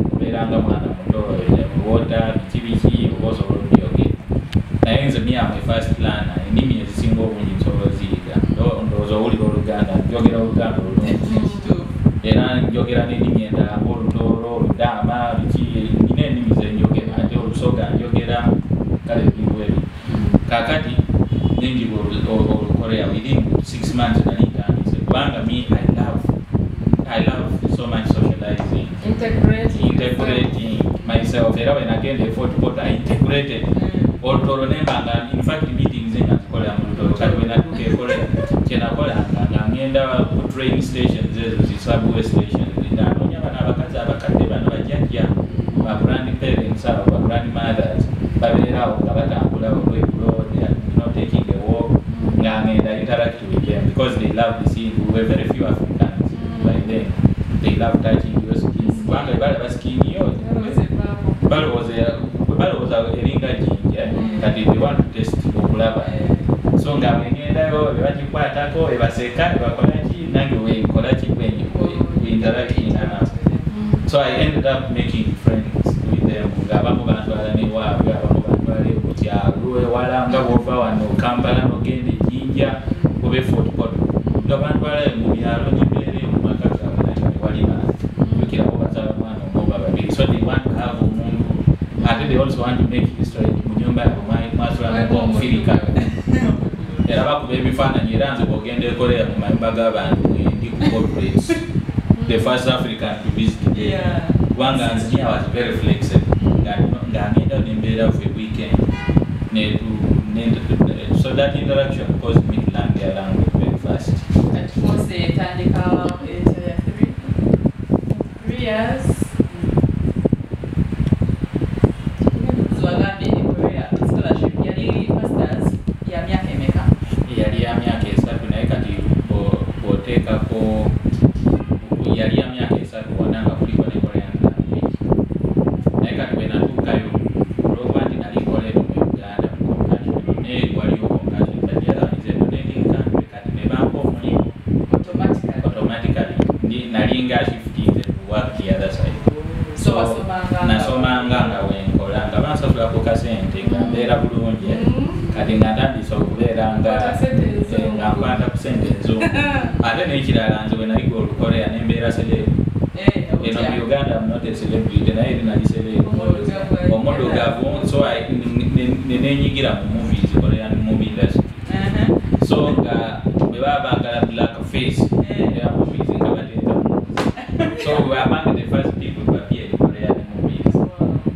kuberanga mwana muto water biki obozo olubyoge. Naye nze me am my first learner endimi ezisinga obungi nsobola oziyiga ndowooza owulira Oluganda njogera Oluganda era njogera n'ennimi endala ng'Olutooro, Oludaama, biki nina ennimi ze njogera ate Olusoga njogera kale biriwo ebi kaakati nenjibwa Olukorea within 6 months nali ntandise kubanga me I love so much socializing integrating myself era when agenda Fort Portal I integrated Olutooro nembanga in fact meetings nga nzikolera mu Lutooro kati when natuuka e Korea kyenakolanga nga ngenda ku train stations ezo zi subway stations ndanoonya bano abakazi abakadde bano bajjajja ba grandparents abo ba grandmothers babeerawo nga batambula olw'egulo they are not taking a walk nga ngenda interact with them because they love the scene. We were very few Africans by then. They love touching your skin kubanga balaba skin yo balowooza eringa jinja kati they want to test okulaba so nga bwengendayo bebagikwatako ebaseka ebakolaki nange wekolaki we interacting enough. So I ended up making friends with them ng'abamu bantwala newaabwe abamu bantwala ku kyalo ewala nga bw'ova wano Kampala n'ogenda e Jinja oba e Fort Portal nga bantwala mu byalo nyibeere mu maka gaabwe naye tewali bantu jukirako bazaala mwana oba babiri so they want to have omuntu ate they also want to make history mu nyumba yaabwe mwasulamu omufirika era bakuba ebifaananyi era nze bw'ogenda e Korea mu mayumba g'abantu ndi ku corporates the first African to visit kubanga nze I was very flexible nga ngenda nembeera for a weekend so that interaction caused me to learn their language very fast. Mose etandika 3 years wagambye e Korea scholarship yali masters ya myaka emeka? Yali ya myaka 3 naye kati bw'oteekako yali ya myaka 3 wananga kuliko ne Korean language naye kati bwe natuukayo olw'okuba nti nali nkoleera mu Uganda mu compassion naye waliwo compassion but the other is a donating country kati ne bampa omulimu automatically nalinga shifted to work the other side so nasomanga nga wenkola nga bansasulako kasente nga mbeera bulungi kati nga ntandise okubeera nga nkwata ku sente enzungu ate n'ekirala nze bwe nayiga Olukorea nembeera selebu eno mu Uganda I'm not a celebrity naye eri nali selebu omuddugavu so nenenyigira mu movies Korean movie industry so nga bwe baba baagala black face era movies nga bateeka so we were among the first people to appear in Korean movies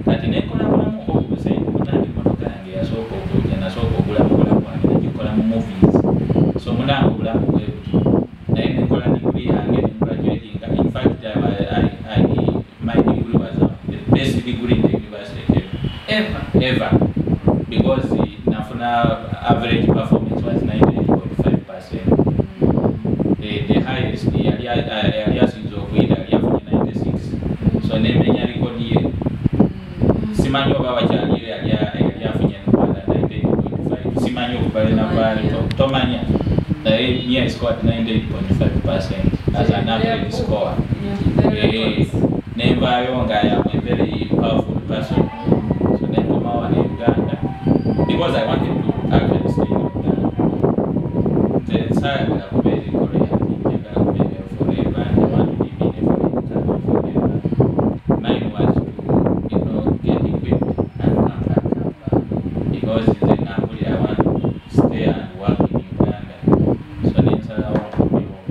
kati nenkolamu obusente munange emotoka yange yasooka okujja nasooka ogulamu obulamu bwange nagikola mu movies so munange obulamu bwebuti naye nenkola degree yange graduating in fact my degree was the best degree in the university ever. Because the Nafuna average performance was 98.5%. The highest, the alias is of weight, 96. So, name any record here. Simanyo Bawachali, Yafian, 98.5. Simanyo Balena Tomania, the year scored 98.5% as an average score. Name Bayonga, I am a very powerful person. So, then come out in Uganda. Because I wanted to actually stay in Uganda. The side of very Korea, they can be there forever, and they want to be in forever. Mine was to, get equipped and come back. Because in the Napoli, I want to stay and work in Uganda. So then I want to be home.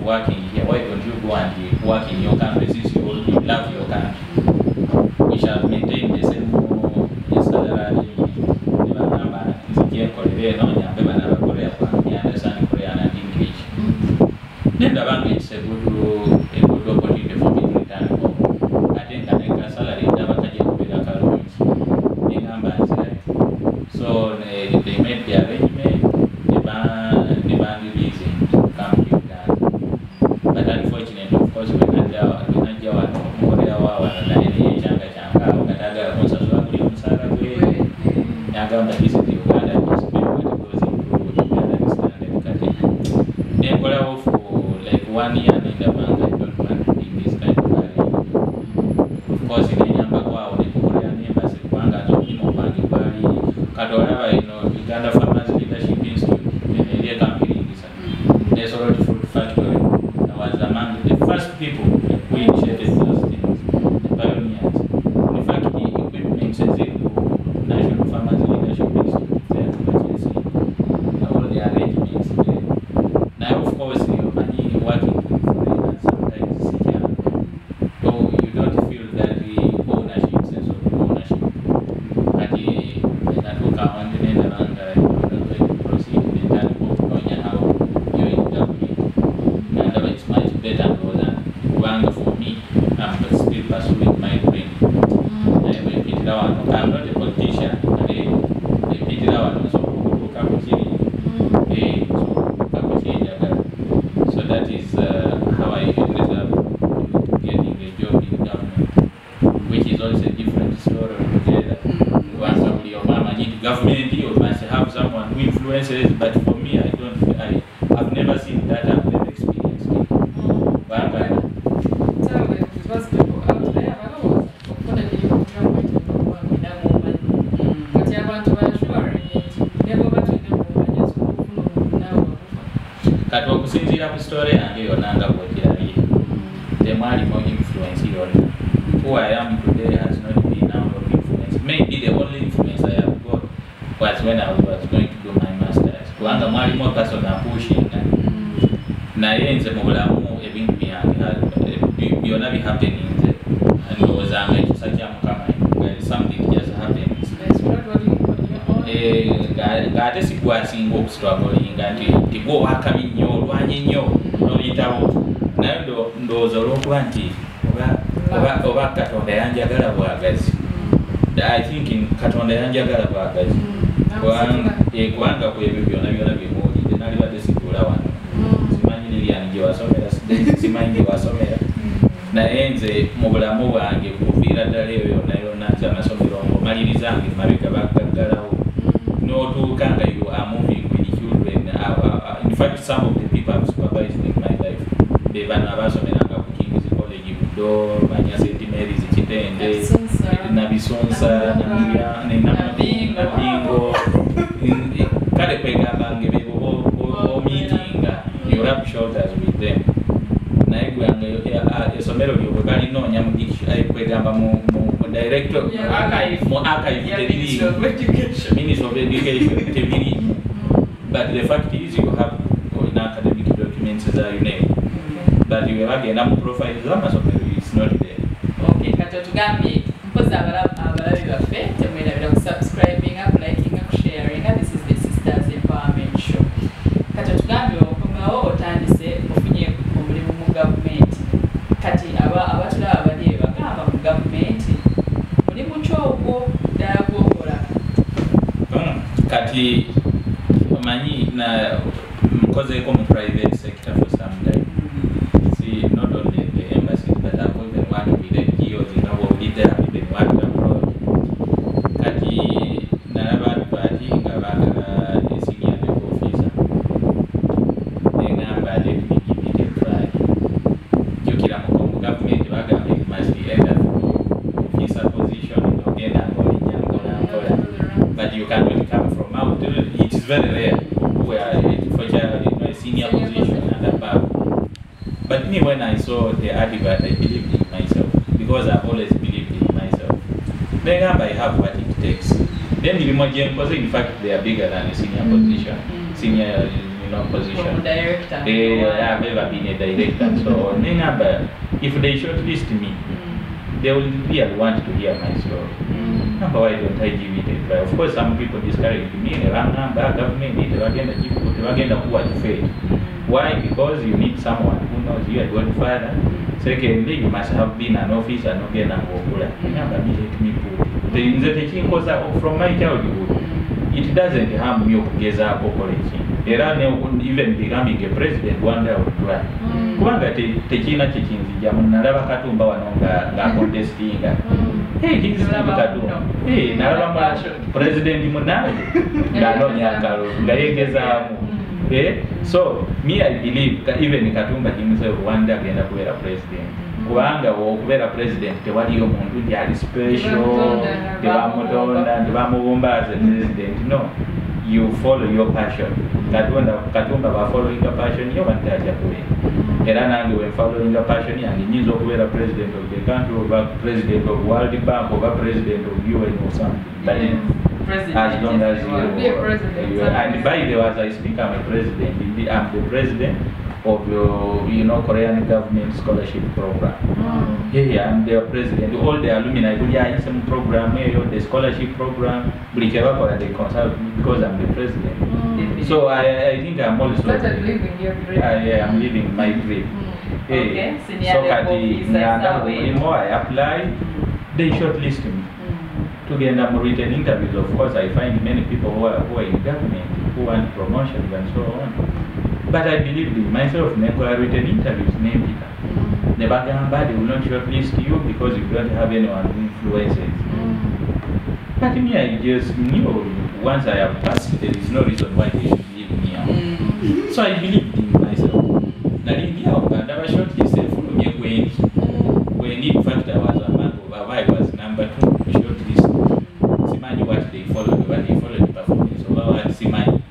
Working here, why don't you go and work in your country since you already love your country? We shall maintain the same salary. Understand Korean and English. Then the language is a good opportunity for me to return home. I think that the salary never can get better calories. The numbers, so they made the arrangement. The band released to come to Uganda. But unfortunately, of course, we not for like 1 year in the bank. I don't want to be this kind of value. Of course, in the Korean embassy, Uganda Farmers Leadership Institute, there's already food factory. I was among the first people who initiated those things, the pioneers. In fact, the equipment is in the National Farmers Leadership Institute there, all the arrangements there. Now, of course, you're working with foreigners, sometimes secure. So you don't feel that the ownership, sense of ownership. But the Natuka on the Netherlands, proceed in the time of knowing how you're in government. And it's much better than Wanga for me. I'm still pursuing my dream. I'm not a politician. So that is how I ended up getting a job in government, which is also a different story altogether. Once somebody of Mama need government, you must have someone who influences, but for me, I've never seen that, I've never experienced it. Story and you nanga the more influence who I am today has not been out of influence. Maybe the only influence I have got was when I was going to do my masters. Kuanga mwali more person pushing na yenze mubulamu ebintu byange byonna bi happening and was such a something just happened. Ngate sikwasinga okustrugglinga nti gwo wakabi nnyo olwanye nnyo n'oyitawo naye ndowooza olw'okuba nti oba Katonda yanjagala bwagazi. I think Katonda yanjagala bwagazi kubanga ku ebyo byonna byemuwulidde nalibadde situula wano simanyi Lilian gye wasomera simanyi gye wasomera naye nze mu bulamu bwange kuviira ddala eyo yonna nti amasomero ng'omalirizange mabega bagaggalawo n'otuuka nga you are moving with children. In fact, some of the people I've supervised in my life, they were abasomeranga ku King's College Budo, Banya St. Mary's Kitende, Bisonsa Bingo kale kwegamba ngebebo meetinga you rub shoulders with them naye gwange esomero lyobwe balinoonya mu kwegamba mu director mu archive Ministry of Education tebirimu but the fact is you have in academic documents that you name but you bagenda mu profile z'amasomero is not there. Okay, kati otugambye mpozi abalabi baffe temwerabira ku subscribing up, liking up, sharing. This is the Sisters Empowerment Show. Kati otugambye okomawo otandise ofunye omulimu mu gavumenti. Kati abatulaba bali bagamba mu gavumenti mulimu ki ogwo ddala gwokola? Kati omanyi na mkozeeko mu private sector for some time. See, not only the embassy but I've even worked with NGOs in our leader, I've been worked abroad. Kati nalaba bati nga bagala senior level officer. Engamba let me give it a try. Jukira mu government bagamba you must be either officer position ogenda ngola. But you cannot come from out. It is very rare where for a senior position and above. But me, when I saw the advert, I believed in myself because I've always believed in myself. Then I have what it takes. Then the because in fact they are bigger than a senior position, senior position. From director. They have ever been a director. So then if they shortlist me, they will really want to hear my story. Number why don't I give it a try? Of course, some people discourage me. Why? Because you need someone who knows you are Godfather. Secondly, you must have been an officer. No get from my childhood, it doesn't harm me to get up even becoming a president one day or try. Kubanga tekina kikinzi jamu nalaba Katumba wanonga nga contestinga. Hey, this is Katumba. Hey, nalaba president munaje. Ngano nyakalo ngayegeza mu. So me I believe that even Katumba himself one day agenda kubeera president. Kubanga okubeera president tewaliyo omuntu ndi special, tebamutonda, tebamubumba as a president. No. You follow your passion. Katumba ba following your passion yo bantaja kuwe. Era nange we following your passion yange nyizo okubeera president of the country or president of World Bank or president of UN or something. But as long as you and by the way as I speak I'm a president. I'm the president of your Korean government scholarship program. Yeah, I'm their president. All the alumni in some program, the scholarship program, they consult because I'm the president. So I think I'm also living your dream. I'm living my dream. Okay. So I apply, they shortlist me. To get written interviews, of course, I find many people who are in government who want promotions and so on. But I believed in myself. Never written interviews, name it. They will not shortlist you because you don't have anyone who influences. But me, I just knew once I have passed, there is no reason why they should leave me out. So I believed in myself. I never shortlisted for me when in fact I was I was number 2 shortlist. Simani what they followed the performance of our Simani.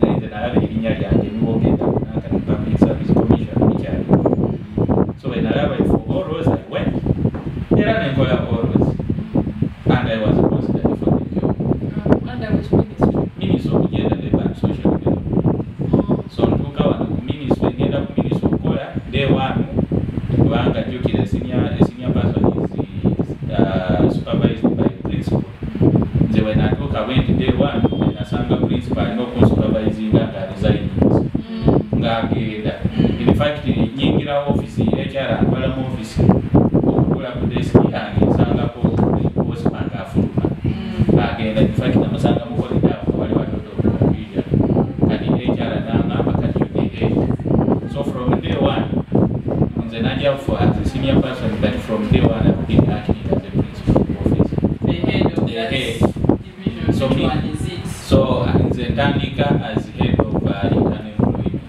There is another linear and work at the Public Service Commission. So when I arrived for Oros, I went. There are Oros. And I was considered for the job. Under which ministry? Ministry of Gender, Labor and Social Development. So Ministry of Korea, they were the senior person is supervised by principal. When I took I went to day one, when I sang a principal, no supervising and resigning. In fact, in office, HR and Palam office, pull up the desk and sang up was Manga Fulma. Again, in fact, I'm sang up for the day for the region. And the HR and I'm so from day one, the Nadia for as a senior person, but from day one, I've been acting as a principal office. The head of the head. Division. So Which me, one is it? so the Tanika as head of internal employment.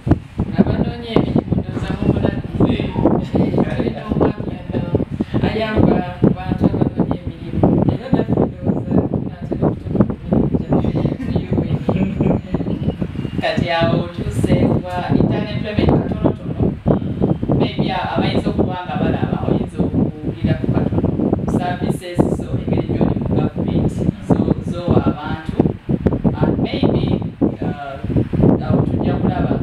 kati awo tuseebwa internet payment katonotono maybe abayinza okuba nga balaba oyinza okuwulira ku katono services zo engeri gyoli mu government zowa abantu and maybe awo tujja kulaba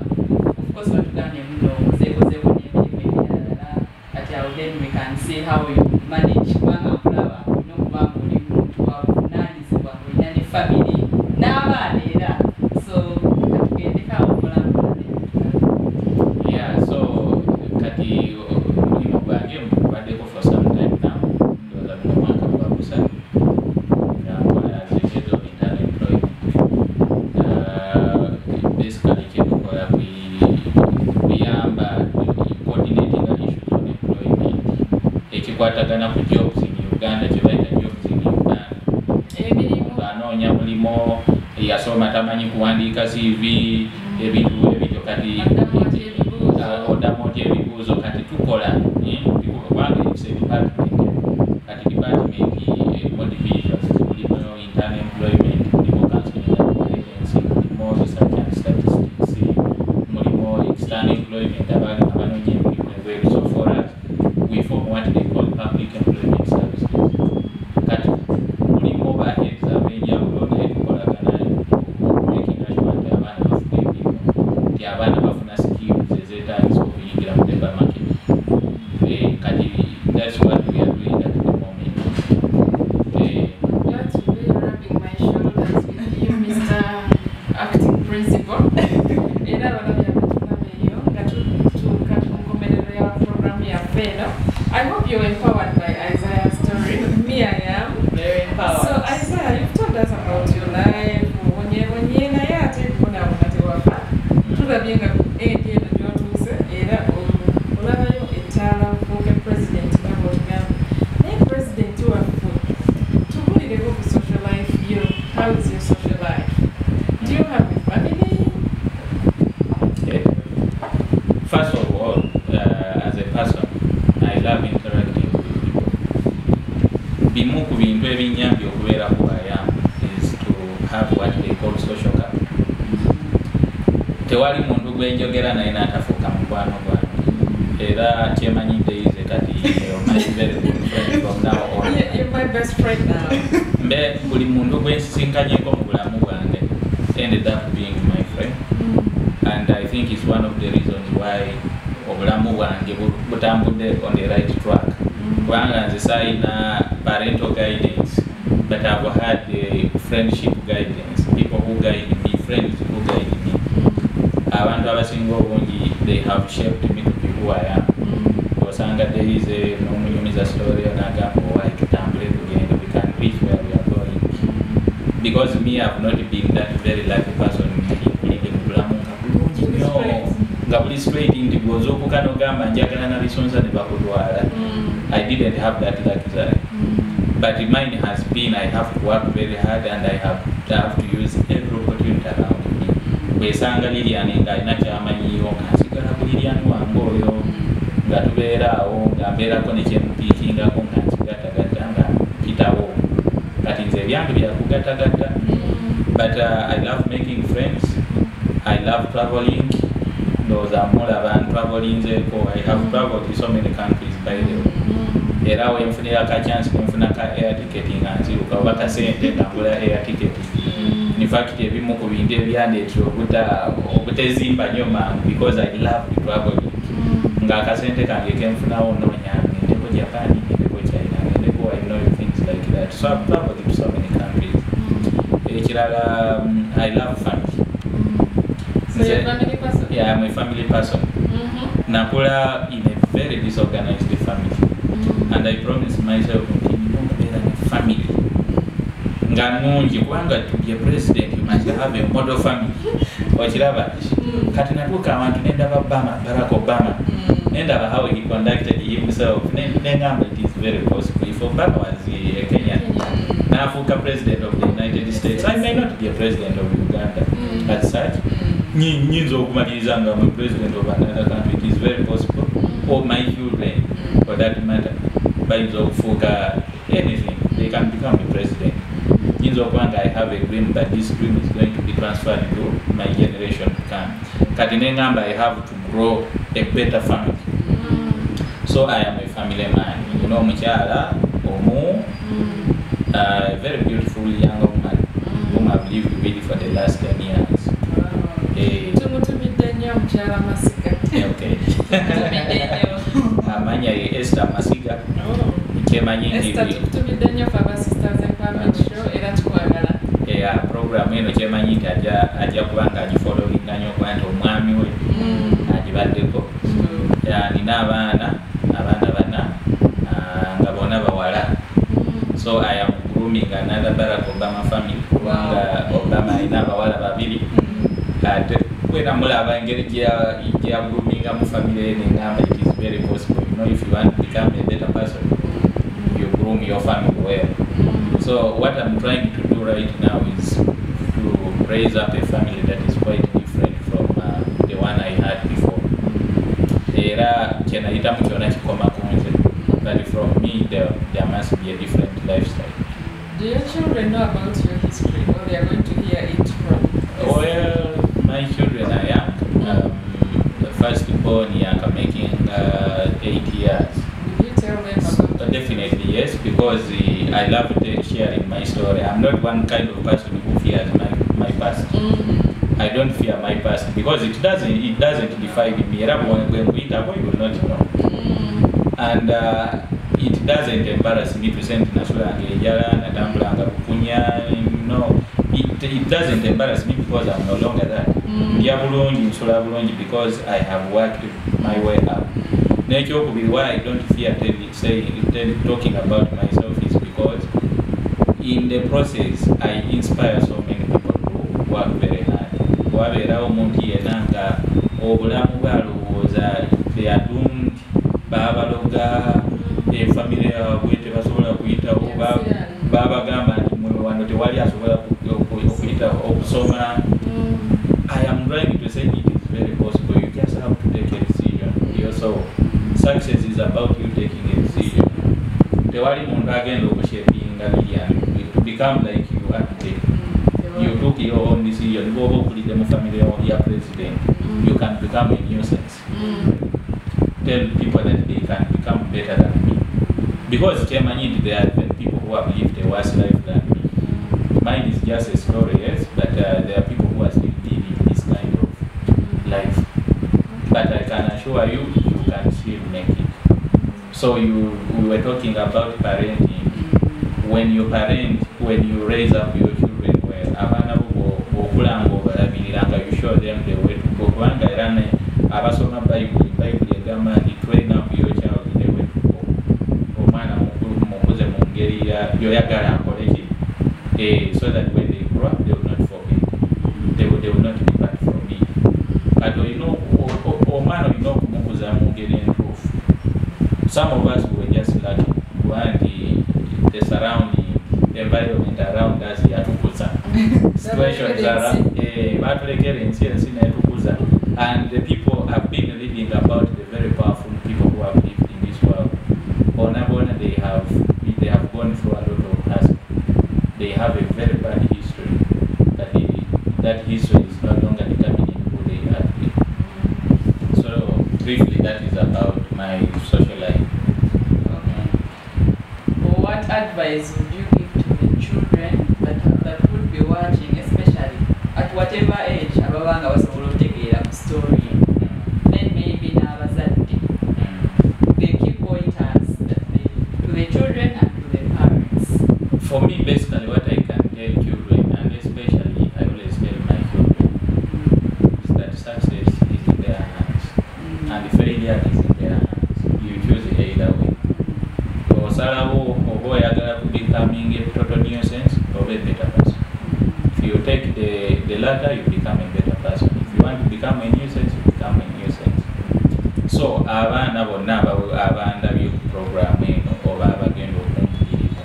of course batugambye muno zeekozeewo n'emirimu emirala kati awo then we can see how you manage kubanga kulaba n'okuba ng'oli muntu wabuvunaanyizibwa olina ne family n'abaana era so katugendekawo okulamulane. Yeah, so kati omulimu gwange mbaddeko for some time now ndoza mu mwaka gwa kusatu nga nkola as a head of internal employment. Basically kyetukola kuyamba coordinating issues on employment ekikwatagana ku jobs in Uganda kye bayita jobs in Uganda. Anoonya mulimo yasoma tamanyi kuwandiika CV ebintu ebyo kati oddamu oti ebibuuzo kati tukola kubanga it's a department kati department mulimu divisions mulimu internal employment mulimu counseling and guidance mulimu research and statistics mulimu external employment abanoonya emirimu ebweru. So for us we form what they call public employment services. Kati mulimu baheads ab'enjawulo naye tukolagana making sure nti abaana bafuna emirimu nti abaana bafuna skills ezeetaagisa okuyingira mu labour market. Kati that's what we are doing at the moment. That's really rubbing my shoulders with you, Mr. Acting Principal. Era balabye abatulabeeyo nga tukomerera ya program yaffe eno. I hope you're empowered by Isaiah's story. Me, I am. Very empowered. So Isaiah, you've told us about your life. Wonye naye ate kubonaabona tewafa. Tulabye nga endi eno gy'otuuse era olabayo ettaala ofuuke president nga bw'otugamba. Naye president waffe tubulireko ku social life yo. How is your social life? Do you have a family? First of all, as a person, I love interacting with people. Bimu ku bintu ebinyambye okubeera who I am is to have what they call social capital. Tewali muntu gwenjogera naye n'atafuuka mukwano gwange era kyemanyidde ize kati my very good friend from now on. You're my best friend now. Mbe buli muntu gwensisinkanyeko mu bulamu bwange ended up being my friend. And I think it's one of the reasons why obulamu bwange butambudde on the right track. Kubanga nze sayina parental guidance, but I've had the friendship guidance, people who guide me, friends who guide me. Abantu abasinga obungi, they have shaped me to be who I am. Osanga there is n'omunyumiza story n'agamba why tutambule tugende, we can reach where we are going. Because me, I've not been that very lucky person in bulamu nga buli straight nti gwoza okuka n'ogamba njagala na bisonza ne bakutwala. I didn't have that luxury. But mine has been, I have to work very hard and I have to use every opportunity around me. Bwesanga Lilian nga alina kyamanyiiwo nga nsigala ku Lilian wange oyo nga tubeera awo nga mbeerako ne kyemupiikingako nga nkigattagatta nga mpitawo. Kati nze ebyange byakugattagatta. But I love making friends. I love traveling. Ndowooza mulaba ntravelingseko. I have traveled to so many countries by the way. Era wenfunira ka chance nenfuna ka air ticket nga nziruka oba ka sente ngagula air ticket. In fact ebimu ku bintu ebyandeetera obutezimba nnyo mangu because I love traveling. Nga akasente kange kenfunawo noonya ngendeko Japan, ngendeko China, ngendeko I know things like that. So I've traveled to so many countries. Ekirala I love family. So you're a family person? Yeah, I'm a family person. Nakula in a very disorganized family. And I promised myself nti nina family. Nga nungi kubanga to be a president you must have a model family. Okiraba kati natuuka abantu nendaba Barack Obama. Nendaba how he conducted himself. Nengamba it is very possible. If Obama was a Kenyan, nafuuka president of the United States, I may not be a president of Uganda as such. Nyinza okumaliriza nga mu president of another country, it is very possible. Or my children, for that matter, bayinza okufuuka anything, they can become a president. Nyinza okubanga I have a dream, but this dream is going to be transferred to my generation to come. Kati nengamba I have to grow a better family. So I am a family man. You know, mukyala omu, a very beautiful young woman whom I've lived with for the last 10 years. Tumutumidde nnyo mukyala Masiga. Okay. Amanya ye Esther Masiga. Esther tukutumidde nnyo for our Sisters Empowerment Show era tukwagala. Program eno kyemanyi nti ajja kuba nga agifollowinga nnyo kuba nti omwami we agibaddeko. Nina abaana bana nga bonna bawala. So I am grooming another Barack Obama family kubanga Obama alina abawala babiri. Ate kwena mulaba engeri gya groominga mu family nengamba it is very possible. You know, if you want to become a better person, you groom your family well. So what I'm trying to do right now is to raise up a family that is quite different from the one I had before. Era kyenayita mu kyona kikoma kunze, but from me there must be a different lifestyle. Do your children know about your history, or they are going to hear it from? Well, my children are young. The first born young, making 8 years. Did you tell them about it? Definitely yes, because I love sharing my story. I'm not one kind of person who fears my past. I don't fear my past because it doesn't define me. When we you will not know. And it doesn't embarrass me to send Nasula and Natambla and Punya. No, it doesn't embarrass me because I'm no longer that. Because I have worked my way up. Nature will be why I don't fear talking about myself is because in the process I inspire so many people to work very hard. Waberawo omuntu yenna nga obulamu bwalowooza they are doomed, babaloga, family yaabwe tebasobola kuyitawo, babagamba nti mwe wano tewali asobola okusoma. I am trying to say it is very possible. You just have to take a decision. So success is about you taking a decision. Tewali muntu agenda okushapinga to become like you are today. You took your own decision. Go over to the family of your president. You can become a nuisance. Tell people that they can become better than me. Because there are people who have lived a worse life than me. Mine is just a story, yes, but there are people who are still living this kind of life. But I can assure you, you can still make it. So we were talking about parenting. When you parent, when you raise up your children, you show them the way to go. Abasoma Bible egamba nti train up your child in the way to go. Omwana mukulu mukuze mu ngeri yoyagala akole ki, so that when they grow up they will not forget. They will not depart from it. But omwana olina okumukuza mu ngeri entuufu. Some of us were just lucky. The surrounding environment around us yatukuza. Situations around and the people have been reading about the very powerful people who have lived in this world. Bona they have gone through a lot of hardship. They have a very bad history. That history is no longer determining who they are today. So briefly, that is about my social life. What advice would you give to the children that would be watching, especially at whatever age, ababanga basobola otegeera ku story, then maybe n'abazadde, they keep pointers to the children and to the parents? For me, basically, what I can tell children, and especially I always tell my children, is that success is in their hands, and failure is in their hands. You choose either way. Becoming a total nuisance or a better person. If you take the latter, you become a better person. If you want to become a nuisance, you become a nuisance. So abaana bonna abandabye ku program eno oba abagenda okumpuliriza,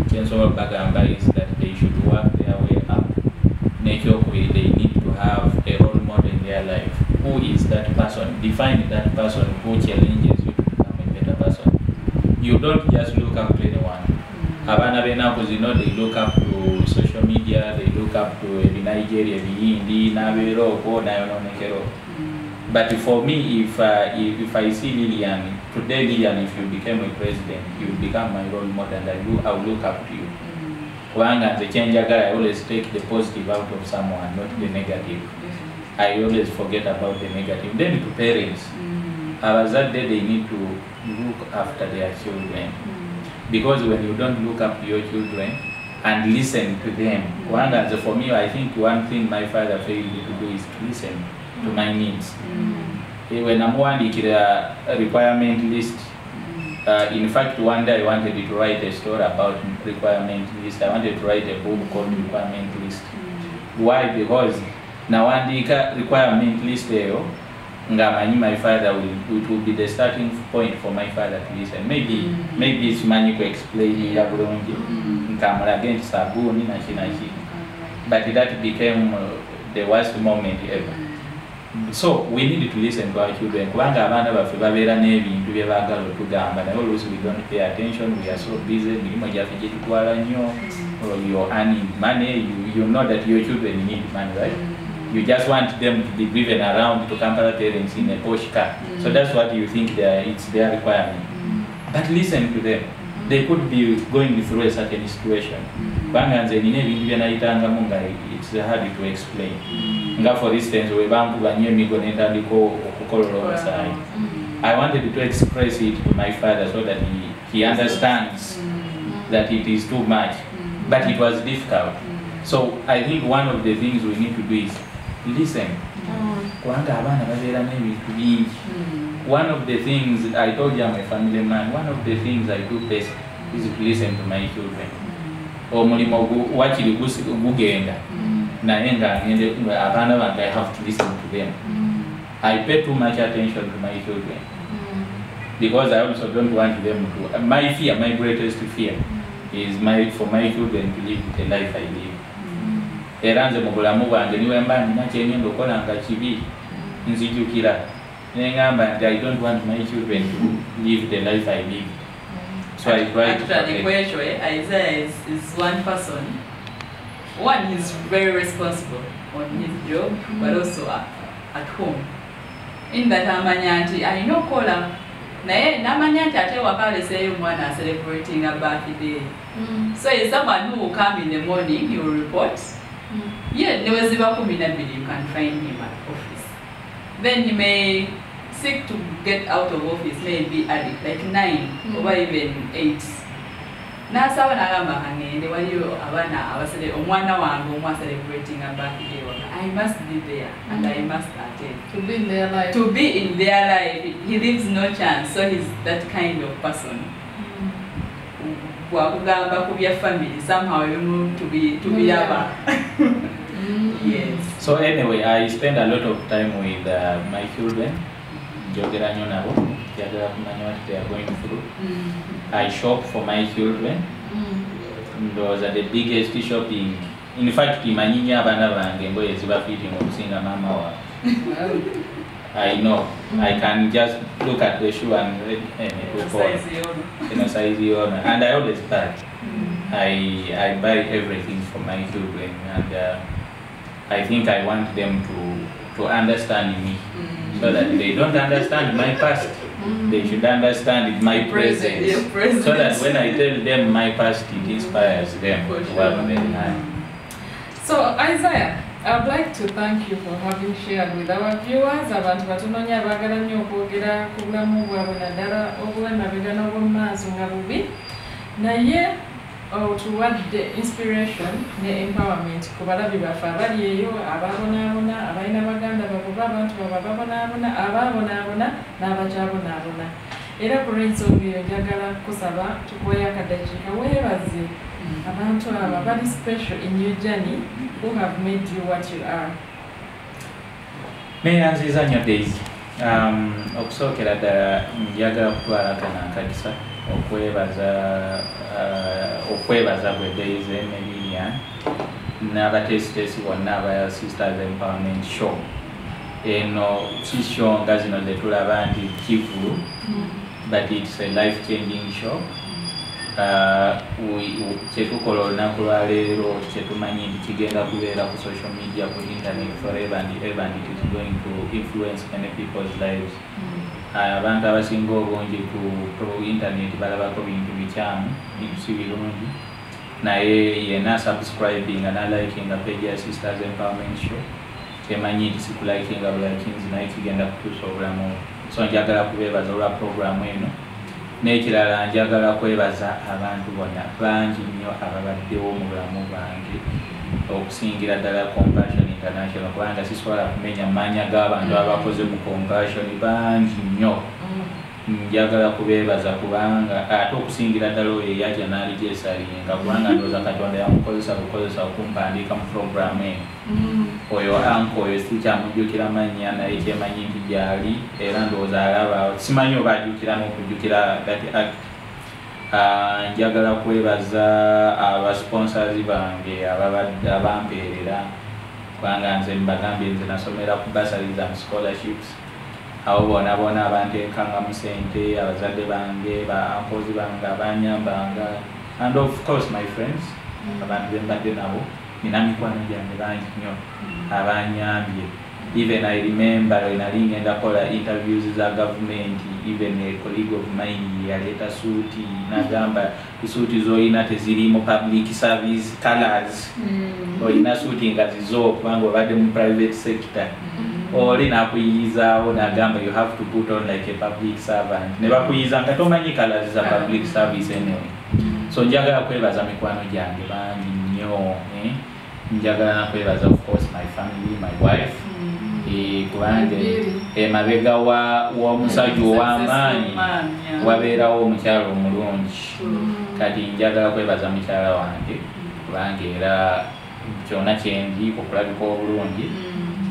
kyensobola bagamba is that they should work their way up. Nekyokubiri, they need to have a role model in their life. Who is that person? Define that person who challenges you to become a better person. You don't just look up to anyone. Abana benaku zino, they look up to social social media, they look up to Nigeria, Hindi, Navero, Nayonekero. But for me, if I see Lilian, today Lilian, if you became a president, you will become my role model and I will look up to you. One and the change I always take the positive out of someone, not the negative. I always forget about the negative. Then to parents, that day they need to look after their children. Because when you don't look up to your children and listen to them, one and for me, I think one thing my father failed to do is to listen to my needs. When I'm wanting a requirement list, in fact, one day I wanted to write a story about requirement list. I wanted to write a book called Requirement List. Why? Because now one requirement list there, my father it will be the starting point for my father to listen. Maybe it's money to explain against Sabuni, but that became the worst moment ever. So we need to listen to our children. Always we don't pay attention, we are so busy, or you're earning money, you know that your children need money, right? You just want them to be driven around to Kampala parents in a Porsche car. So that's what you think it's their requirement. But listen to them. They could be going through a certain situation. It's hard to explain. For instance, I wanted to express it to my father so that he understands that it is too much, but it was difficult. So I think one of the things we need to do is listen. One of the things I told you I'm a family man, one of the things I do best is to listen to my children. I have to listen to them. I pay too much attention to my children because I also don't want them to. My fear, my greatest fear, is for my children to live the life I live. I don't want my children to live the life I live. So I try to protect. Isaiah is one person. One, he's very responsible on his job, but also at home. In that Amanyanti, I know Kola. Namanyanti ate wakale say mwana celebrating a birthday. So it's someone who will come in the morning, he will report. Yeah, there was you can find him at office. Then he may seek to get out of office, maybe at like 9 or even 8. Nasa wanagamba hangende waliyo abana abasale omwana wange omwa celebrating a birthday. I must be there and I must attend. To be in their life. To be in their life. He leaves no chance. So he's that kind of person. Wakugamba kubya family somehow you know to be aba. Yes. So anyway, I spend a lot of time with my children. Jogera nyonabo, jagera kumanya what they are going through. I shop for my children. Those are the biggest shopping. In fact, imanyinya abana bange ngoye ziba fitting okusinga mama wa. I know. I can just look at the shoe and size you and I always buy. I buy everything for my children, and I think I want them to understand me. So that they don't understand my past, they should understand my present. So that when I tell them my past, it inspires them to work very hard. So Isaiah, I would like to thank you for having shared with our viewers. Abantu batunonya bagala nnyo okwogera ku bulamu bwabwe naddala obw'emabega n'obw'omumaaso nga bubi, naye tuwadde inspiration ne empowerment ku balabi baffe abali eyo ababonaabona, abalina baganda bagoba abantu bababonaabona, ababonaabona n'abakyabonaabona. Era ku lw'ensonga eyo njagala kusaba tukuweyo akadakiika weebaze abantu abo abali special in your journey who have made you what you are. Neyanziza nnyo Daisy. Okusookera ddala njagala kutwala akanankakisa okwebaza bwe Daisy ne Lilian n'abateesiteesi bonna aba Sisters Empowerment Show. Eno si show nga zino ze tulaba nti kivulu, but it's a life-changing show. kyetukola olunaku lwaleero kyetumanyi nti kigenda kubeera ku social media ku internet forever and ever and it is going to influence many people's lives. Abantu abasinga obungi ku internet balabako bintu bikyamu si birungi, naye yena subscribing na liking page ya Sisters Empowerment Show temanyi nti sikulakinga bulakinzi naye kigenda kutuusa obulamu. So njagala kubeebaza olwa programu eno, n'ekirala njagala kwebaza abantu bonna bangi nnyo ababaddewo mu bulamu bwange okusingira ddala Compassion International, kubanga sisobola kumenya manya g'abantu abakoze mu Compassion bangi nnyo. Njagala kubeebaza kubanga ate okusingira ddala oyo eyajja n'alijeesalinga kubanga ndowooza Katonda yamukozesa bukozesa okumpandiika mu programu eno. Oyo anko oyo sikyamujjukira mannya naye kyemanyi nti gyali era ndowooza alaba, simanyi oba ajjukira n'okujjukira that act. Njagala kwebaza abasponsors bange abampeerera kubanga nze mbagambye nze nasomera ku bursaries and scholarships. Abo bona abanteekanga mu ssente, abazadde bange, ba-uncles bange abanyambanga, and of course my friends, abantu be mbadde nabo, nina mikwano gyange bangi nnyo abanyambye. Even I remember when nali ngenda kola interviews za government, even a colleague of mine yaleeta suuti n'agamba suuti z'olina tezirimu public service colors, olina suuti nga zizo kubanga obadde mu private sector. Oli nakuyizaawo n'agamba you have to put on like a public servant. Ne bakuyiza nga tomanyi colors za public service anyway. So njagala kwebaza mikwano gyange bangi nnyo. Njagala nakwebaza of course my family, my wife. Kubange emabega w'omusajja ow'amaanyi wabeerawo omukyala omulungi. Kati njagala kwebaza mukyala wange kubanga era kyonna kyendi okulabika obulungi.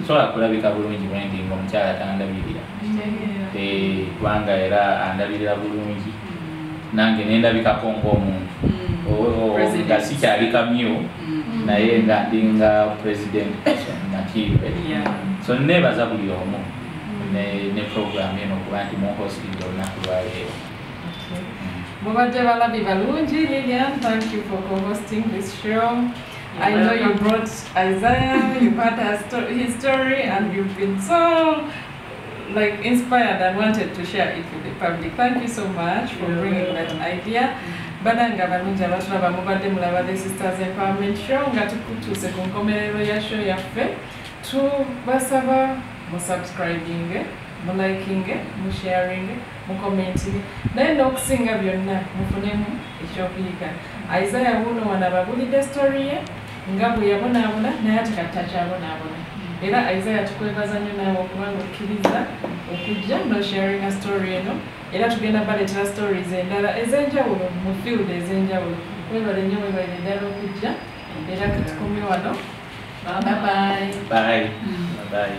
Sola kulabika bulungi bwendi ng'omukyala tandabirira. Kubanga era andabirira bulungi nange nendabikako ng'omuntu nga sikyali kamyu naye nga ndinga president Nakibe. So nebaza buli omu ne program eno kuba nti muhosting olunaku lwaleero. Mubadde balabi balungi. Lilian, thank you for co-hosting this show. I know you brought Isaiah, you heard his story, and you've been so inspired and wanted to share it with the public. Thank you so much for bringing that idea. Badanga balungi abatulaba mubadde mulaba the Sisters Empowerment Show nga tukutuuse ku nkomerero ya show yaffe. Tubasaba mu subscribing, mu liking, mu sharing, mu commenting, naye n'okusinga byonna mufunemu ekyokuyiga. Isaiah wuno wano ababulidde story ye nga bwe yabonaabona naye ate kati takyabonaabona. Era Isaiah tukwebaza nnyo naawe okubanga okkiriza okujja no-sharing a story eno, era tugenda baleetera stories endala ez'enjawulo mu field ez'enjawulo. Webale nnyo webale ddala okujja era katukomye wano. Bye bye. Bye. Bye.